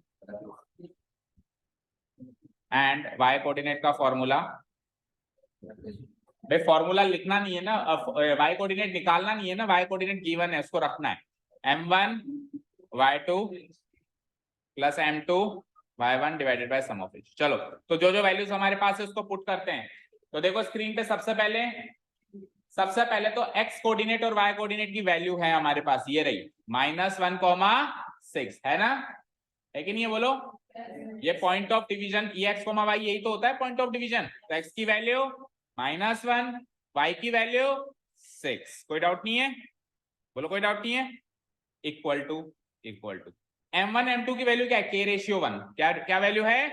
y कोऑर्डिनेट का फॉर्मूला। भाई फॉर्मूला लिखना नहीं है ना, y कोऑर्डिनेट निकालना नहीं है ना, y कोऑर्डिनेट गिवन है, उसको रखना है। M1y2 plus M2y1 divided by sum of each. चलो तो जो वैल्यूज हमारे पास है उसको पुट करते हैं। तो देखो स्क्रीन पे सबसे पहले तो x कोऑर्डिनेट और y कोऑर्डिनेट की वैल्यू है हमारे पास, ये रही -1,6 है ना, है कि नहीं है? बोलो, ये point of division x, y यही तो होता है पॉइंट ऑफ डिवीजन। तो x की वैल्यू -1, y की वैल्यू 6। कोई डाउट नहीं है? बोलो कोई डाउट नहीं है? इक्वल टू M1 M2 की वैल्यू क्या है? k:1। क्या वैल्यू है?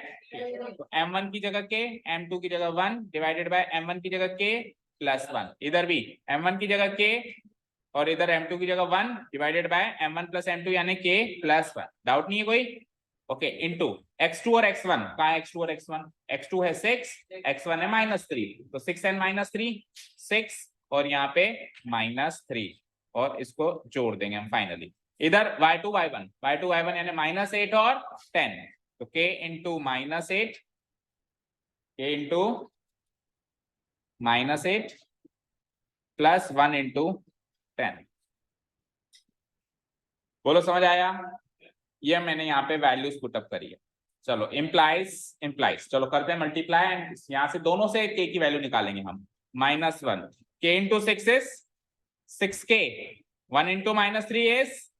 तो M1 की जगह k, M2 की जगह 1 डिवाइडेड बाय M1 की जगह k प्लस 1। इधर भी M1 की जगह k और इधर M2 की जगह 1 divided by M1 plus M2 यानी k प्लस 1। डाउट नहीं है कोई? ओके, इनटू x2 और x1। कहाँ है x2 और x1? x2 है 6, x1 है -3, तो 6 and -3 6 और यहाँ पे -3 और इसको जोड़ देंगे हम फाइनली। इधर y2 y1 यानी -8 और 10, तो k इंटू -8 प्लस 1 इंटू 10। बोलो समझ आया? ये मैंने यहाँ पे वैल्यूज पुटअप करी है। चलो इम्प्लाइज चलो करते हैं मल्टीप्लाई, एंड यहाँ से दोनों से k की वैल्यू निकालेंगे हम। -1 k into 6 is 6k, 1 into -3 is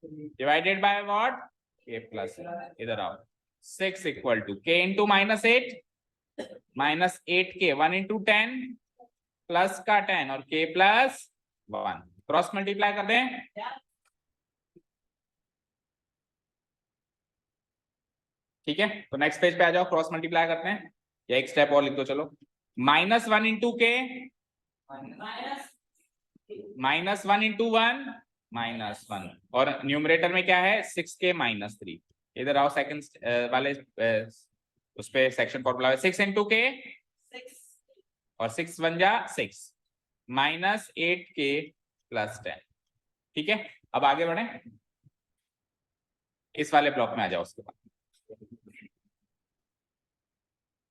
divided by what? k plus. इधर आओ, 6 equal to k into -8 -8k, 1 into 10 plus का 10 और k प्लस 1। क्रॉस मल्टीप्लाई कर दें। ठीक है, तो नेक्स्ट पेज पे आ जाओ, क्रॉस मल्टीप्लाई करते हैं, या एक स्टेप और लिख दो। चलो -1 इंटू के -1 इंटू 1 -1 और न्यूमरेटर में क्या है 6k -3। इधर आओ सेकंड वाले उस पे सेक्शन फॉर्मूला 6 इंटू के और 6 1 जा 6 -8k + 10। ठीक है, अब आगे बढ़े, इस वाले ब्लॉक में आ जाओ उसके बाद।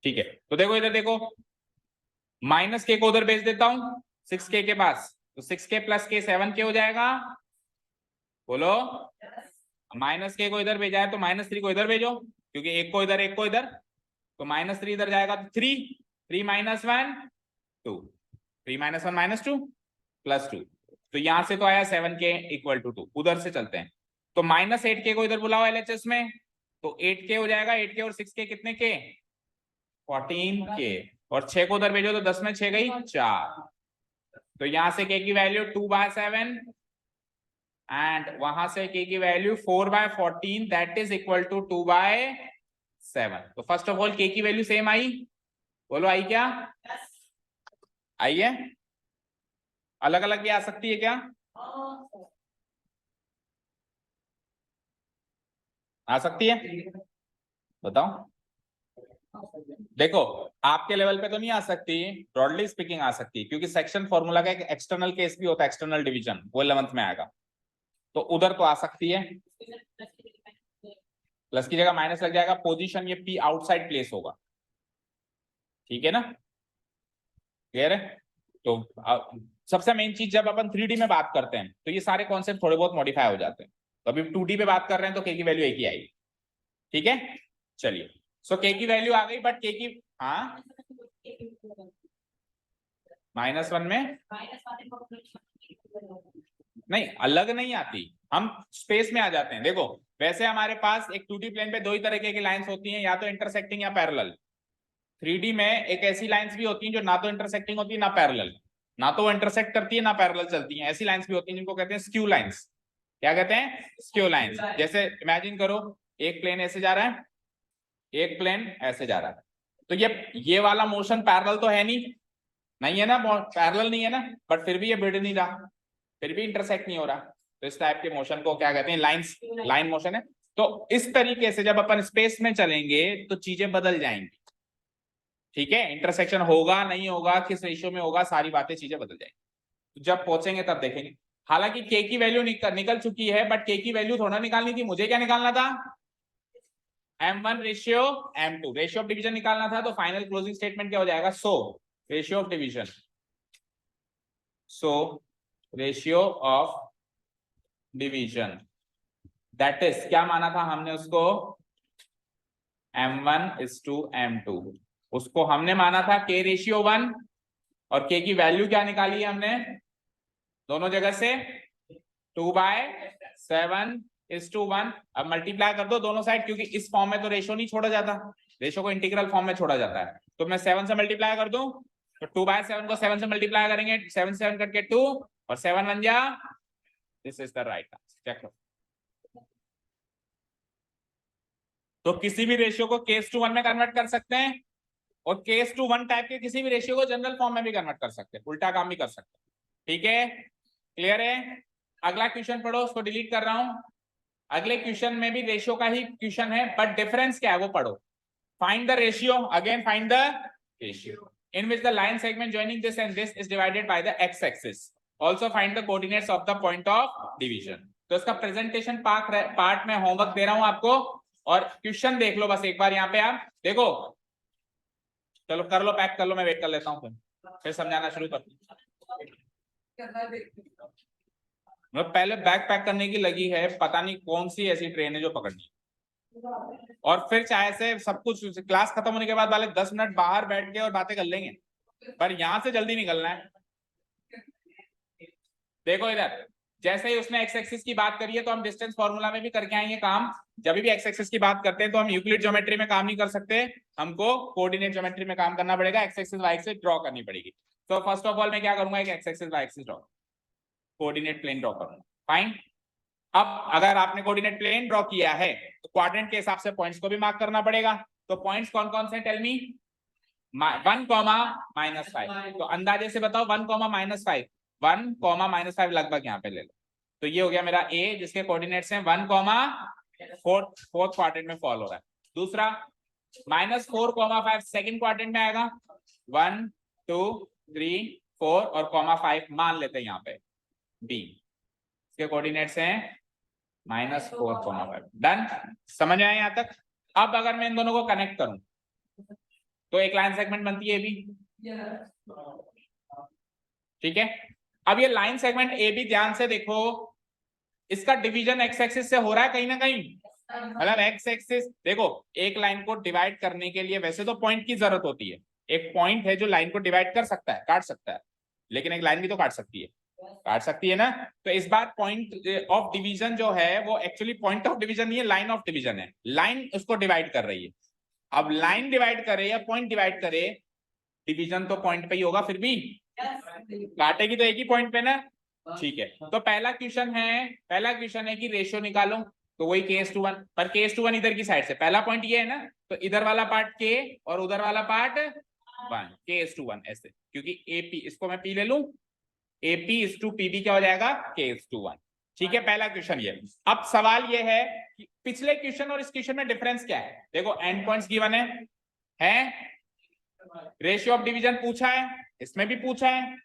ठीक है, तो देखो इधर देखो, -k को उधर भेज देता हूं 6k के पास, तो 6k + k 7k हो जाएगा। बोलो, -k को इधर भेजा है तो -3 को इधर भेजो, क्योंकि एक को इधर एक को इधर, तो -3 इधर जाएगा तो 3 3 - 1 2 3 - 1 -2 + 2, तो यहां से तो आया 7k = 2। उधर से चलते हैं, तो -8k को इधर बुलाओ LHS में, तो 8k हो जाएगा। 8k और 6k कितने के 14k, और 6 को उधर भेजो तो 10 में 6 गई 4, तो यहां से k की वैल्यू 2/7 एंड वहां से k की वैल्यू 4/14, दैट इज इक्वल टू 2/7। तो फर्स्ट ऑफ ऑल k की वैल्यू सेम आई, बोलो आई क्या? आई है? अलग अलग भी आ सकती है क्या? आ सकती है, बताओ। देखो, आपके लेवल पे तो नहीं आ सकती, ब्रॉडली स्पीकिंग आ सकती, क्योंकि सेक्शन फॉर्मूला का एक एक्सटर्नल केस भी होता है, एक्सटर्नल डिवीजन, वो 11th में आएगा, तो उधर तो आ सकती है। प्लस की जगह माइनस लग जाएगा, पोजीशन ये पी आउटसाइड प्लेस होगा, ठीक है ना, क्लियर है? तो सबसे मेन चीज, जब अपन 3D में बात करते हैं तो ये सारे कॉन्सेप्ट थोड़े बहुत मॉडिफाई हो जाते हैं, तो अभी 2D पे बात कर रहे हैं तो k की वैल्यू एक ही आएगी। ठीक है, चलिए, सो k की वैल्यू आ गई, बट k की, हाँ -1 में नहीं, अलग नहीं आती, हम स्पेस में आ जाते हैं। देखो, वैसे हमारे पास एक 2D प्लेन पे दो ही तरीके की लाइंस होती हैं, या तो इंटरसेक्टिंग या पैरेलल। 3D में एक ऐसी लाइंस भी होती हैं जो ना तो इंटरसेक्टिंग होती है ना पैरेलल, ना तो वो इंटरसेक्ट करती है ना पैरेलल चलती हैं। ऐसी लाइंस भी होती हैं जिनको कहते हैं स्क्यू लाइंस। क्या कहते हैं? Skew lines. जैसे इमेजिन करो, एक प्लेन ऐसे जा रहा है, एक प्लेन ऐसे जा रहा है, तो ये वाला मोशन पैरेलल तो है नहीं, नहीं है ना, पैरेलल नहीं है ना, बट फिर भी ये भिड़ नहीं रहा, फिर भी इंटरसेक्ट नहीं हो रहा, तो इस टाइप के मोशन को क्या कहते हैं? लाइन मोशन है। तो इस तरीके से जब अपन स्पेस में चलेंगे तो चीजें बदल जाएंगी, ठीक है, इंटरसेक्शन होगा नहीं होगा, किस रेशियो में होगा, सारी बातें चीजें बदल जाएंगी, तो जब पहुंचेंगे तब देखेंगे। हालांकि k की वैल्यू निकल चुकी है, बट k की वैल्यू थोड़ा निकालनी थी, मुझे क्या निकालना था? m1 ratio m2, ratio of division निकालना था, तो फाइनल क्लोजिंग स्टेटमेंट क्या हो जाएगा? So ratio of division, so ratio of division, that is क्या माना था हमने उसको? m1:m2, उसको हमने माना था k/1, और k की वैल्यू क्या निकाली है हमने दोनों जगह से? 2/7:1। अब मल्टीप्लाई कर दो दोनों साइड, क्योंकि इस फॉर्म में तो रेशियो नहीं छोड़ा जाता, रेशियो को इंटीग्रल फॉर्म में छोड़ा जाता है, तो मैं 7 से मल्टीप्लाई कर दूं, तो 2/7 को 7 से मल्टीप्लाई करेंगे, 7 से 7 कट के 2 और 7 बन जा, this is the right answer. Check करो, तो किसी भी रेशियो को k/1 में कन्वर्ट कर सकते हैं, और k/1 टाइप के किसी भी रेशियो को जनरल फॉर्म में भी कन्वर्ट कर सकते हैं, उल्टा काम भी कर सकते हैं, ठीक है, क्लियर है? अगला क्वेश्चन पढ़ो, उसको डिलीट कर रहा हूं। अगले क्वेश्चन में भी रेशियो का ही क्वेश्चन है, बट डिफरेंस क्या है वो पढ़ो। Find the ratio, again find the ratio in which the line segment joining this and this is divided by the x-axis. Also find the coordinates of the point of division. तो इसका presentation part में homework दे रहा हूं आपको, और question देख लो बस एक बार, यहाँ पे आप देखो, चलो कर लो, पैक कर लो, मैं वेट कर लेता हूँ, फिर समझाना शुरू कर। पहले बैग पैक करने की लगी है, पता नहीं कौन सी ऐसी ट्रेन है जो पकड़नी, और फिर चाहे से सब कुछ क्लास खत्म होने के बाद वाले 10 मिनट बाहर बैठ के और बातें कर लेंगे, पर यहां से जल्दी निकलना है। देखो इधर, जैसे ही उसने एक्स एक्सिस की बात करी है, तो हम डिस्टेंस फॉर्मूला में भी करके आएंगे काम। जब भी एक्स एक्सिस की बात करते हैं तो हम यूक्लिड ज्योमेट्री में काम नहीं कर सकते, हमको कोऑर्डिनेट ज्योमेट्री में काम करना पड़ेगा, X axis Y axis draw करनी पड़ेगी। तो फर्स्ट ऑफ ऑल मैं क्या करूंगा, एक X axis Y axis draw, coordinate plane draw करूंगा, फाइन। अब अगर आपने कोऑर्डिनेट प्लेन ड्रॉ किया है तो क्वाड्रेंट के हिसाब से पॉइंट्स को भी मार्क करना पड़ेगा। तो पॉइंट्स कौन कौन से, टेल मी। 1, -5, तो अंदाजे से बताओ 1, -5 1 कॉमा -5 लगभग यहाँ पे ले लो। तो ये हो गया मेरा ए, जिसके कोऑर्डिनेट्स हैं 1 कॉमा फोर्थ क्वाड्रेंट में फॉल हो रहा है। दूसरा -4,5 सेकंड क्वाड्रेंट में आएगा, 1 2 3 4 और -5 मान लेते हैं यहाँ पे बी, इसके कोऑर्डिनेट्स हैं -4,5। डन, समझ आए यहाँ तक? अब अगर मैं इन दोनों को कनेक्ट करूं तो एक लाइन सेगमेंट बनती है ए बी, ठीक है। अब ये लाइन सेगमेंट ए बी ध्यान से देखो, इसका डिवीजन एक्स एक्सिस से हो रहा है कहीं ना कहीं, मतलब एक्स एक्सिस देखो, एक लाइन को डिवाइड करने के लिए वैसे तो पॉइंट की जरूरत होती है, एक पॉइंट है जो लाइन को डिवाइड कर सकता है, काट सकता है, लेकिन एक लाइन भी तो काट सकती है ना। तो इस बार पॉइंट ऑफ डिवीजन जो है वो एक्चुअली पॉइंट ऑफ डिवीजन नहीं है, लाइन ऑफ डिवीजन है। लाइन उसको डिवाइड कर रही है। अब लाइन डिवाइड करे या पॉइंट डिवाइड करे, डिवीजन तो पॉइंट पे ही होगा, फिर भी काटेगी तो एक ही पॉइंट पे ना, ठीक है। तो पहला क्वेश्चन है कि रेशियो निकालो, तो वही K:1, पर K:1 इधर की साइड से, पहला पॉइंट ये है ना, तो इधर वाला पार्ट K और उधर वाला पार्ट 1, K:1 ऐसे, क्योंकि AP इसको मैं P ले लूं, AP:PB क्या हो जाएगा, K:1, ठीक है। पहला क्वेश्चन ये। अब सवाल ये है कि पिछले क्वेश्चन और इस क्वेश्चन में डिफरेंस क्या है। देखो एंड पॉइंट्स गिवन है, रेशियो ऑफ डिवीजन पूछा है, इसमें भी पूछा है,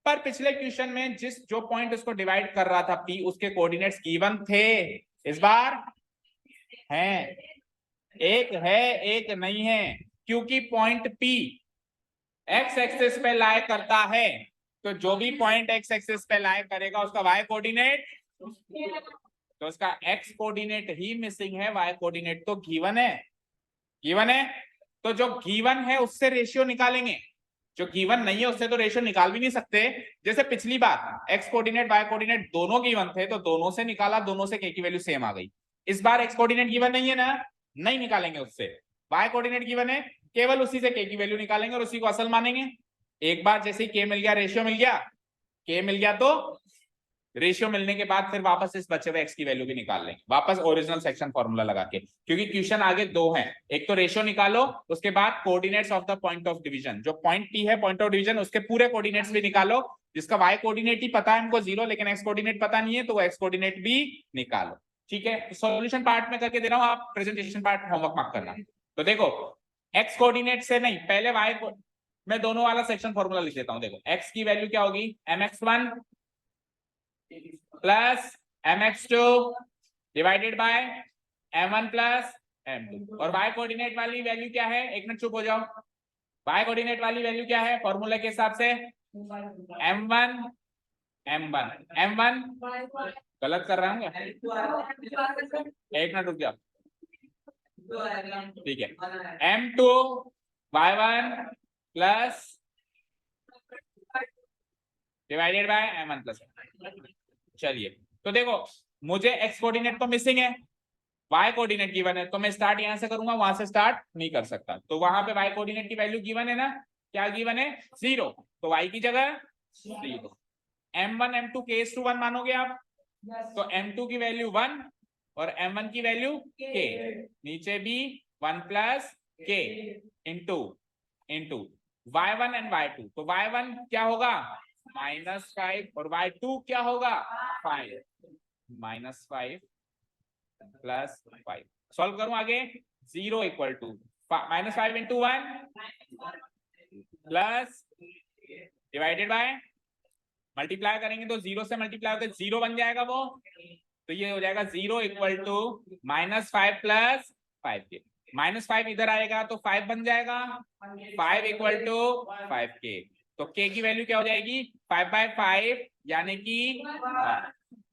पर पिछले क्वेश्चन में जो पॉइंट उसको डिवाइड कर रहा था P, उसके कोऑर्डिनेट्स गिवन थे, इस बार हैं, एक है एक नहीं है, क्योंकि पॉइंट P एक्स एक्सिस पे लाई करता है, तो जो भी पॉइंट एक्स एक्सिस पे लाई करेगा उसका y कोऑर्डिनेट, तो उसका x कोऑर्डिनेट ही मिसिंग है, y कोऑर्डिनेट तो गिवन है। तो जो गिवन है उससे रेशियो निकालेंगे, जो गिवन नहीं है उससे तो रेशियो निकाल भी नहीं सकते। जैसे पिछली बार x कोऑर्डिनेट y कोऑर्डिनेट दोनों गिवन थे, तो दोनों से निकाला, दोनों से k की वैल्यू सेम आ गई। इस बार x कोऑर्डिनेट गिवन नहीं है ना, नहीं निकालेंगे उससे, y कोऑर्डिनेट गिवन है, केवल उसी से k की वैल्यू निकालेंगे और उसी को असल मानेंगे। एक बार जैसे ही k मिल गया, रेशियो मिल गया, k मिल गया, तो रेशियो मिलने के बाद फिर वापस इस बचे हुए x की वैल्यू भी निकाल लेंगे, वापस ओरिजिनल सेक्शन फॉर्मूला लगा के, क्योंकि क्वेश्चन आगे दो हैं, एक तो रेशियो निकालो, उसके बाद coordinates of the point of division, जो पॉइंट P है पॉइंट ऑफ डिवीजन, उसके पूरे कोऑर्डिनेट्स भी निकालो, जिसका y कोऑर्डिनेट ही पता है हमको 0, लेकिन x कोऑर्डिनेट पता नहीं है, तो वो x कोऑर्डिनेट भी निकालो, ठीक है। सॉल्यूशन पार्ट में करके दे रहा हूं, आप प्रेजेंटेशन पार्ट होमवर्क मार्क करना। तो देखो x कोऑर्डिनेट से नहीं, पहले y को मैं दोनों वाला सेक्शन फॉर्मूला लिख देता हूं। देखो x की वैल्यू क्या होगी, mx1 plus mx2 divided by m1 plus m2, और y कोऑर्डिनेट वाली वैल्यू क्या है, एक मिनट चुप हो जाओ, y कोऑर्डिनेट वाली वैल्यू क्या है फॉर्मूला के हिसाब से, m1 गलत कर रहा हूँ, एक मिनट रुक जाओ, ठीक है, m2 y1 plus divided bye m1 plus. चलिए, तो देखो मुझे x कोऑर्डिनेट तो मिसिंग है, y कोऑर्डिनेट गिवन है, तो मैं स्टार्ट यहां से करूंगा, वहां से स्टार्ट नहीं कर सकता, तो वहां पे y कोऑर्डिनेट की वैल्यू गिवन है ना, क्या गिवन है, 0, तो y की जगह 0। m1 m2 K:1 मानोगे आप, तो m2 की वैल्यू 1 और m1 की वैल्यू k, नीचे भी 1 plus k into y1 and y2, तो y1 क्या होगा -5 और y2 क्या होगा 5, -5 प्लस 5, सॉल्व करूं आगे, 0 equal to -5 into 1 plus divided by, multiply करेंगे तो 0 से मल्टीप्लाई होकर 0 बन जाएगा वो, तो ये हो जाएगा 0 इक्वल टू -5 प्लस 5 के, -5 इधर आएगा तो 5 बन जाएगा, 5 इक्वल टू 5 के, तो k की वैल्यू क्या हो जाएगी 5/5, यानी कि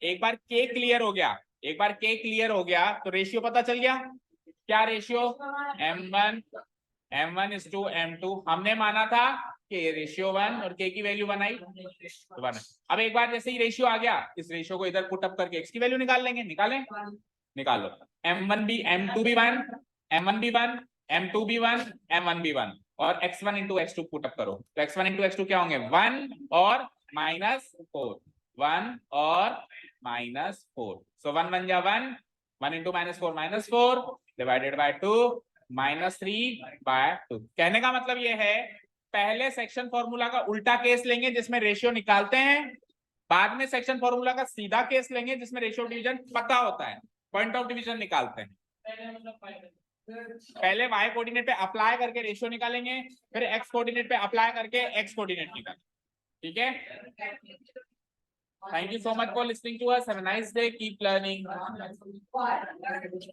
एक बार k क्लियर हो गया, तो रेशियो पता चल गया, क्या ratio, m1 is to m2, हमने माना था k रेशियो 1 और k की वैल्यू 1 आई, 1। अब एक बार जैसे ही रेशियो आ गया, इस रेशियो को इधर पुट अप करके x की वैल्यू निकाल लेंगे, निकालो, m1 भी m2 भी 1, m1 भी 1, m2 भी 1, m1 भी 1, और x1 into x2 put up करो, तो x1 इंटू x2 क्या होंगे 1 और -4, 1 और -4, सो 1 बन जा 1, 1 इंटू -4 डिवाइडेड बाय 2 -3/2। कहने का मतलब ये है, पहले सेक्शन फॉर्मूला का उल्टा केस लेंगे जिसमें रेशियो निकालते हैं, बाद में सेक्शन फॉर्मूला का सीधा केस लेंगे जिसमें रेशियो ऑफ डिवीजन पता होता है, पॉइंट ऑफ डिवीजन निकालते हैं। पहले y कोऑर्डिनेट पे अप्लाई करके रेशियो निकालेंगे, फिर x कोऑर्डिनेट पे अप्लाई करके x कोऑर्डिनेट निकालेंगे। ठीक है, thank you so much for listening to us, have a nice day, keep learning.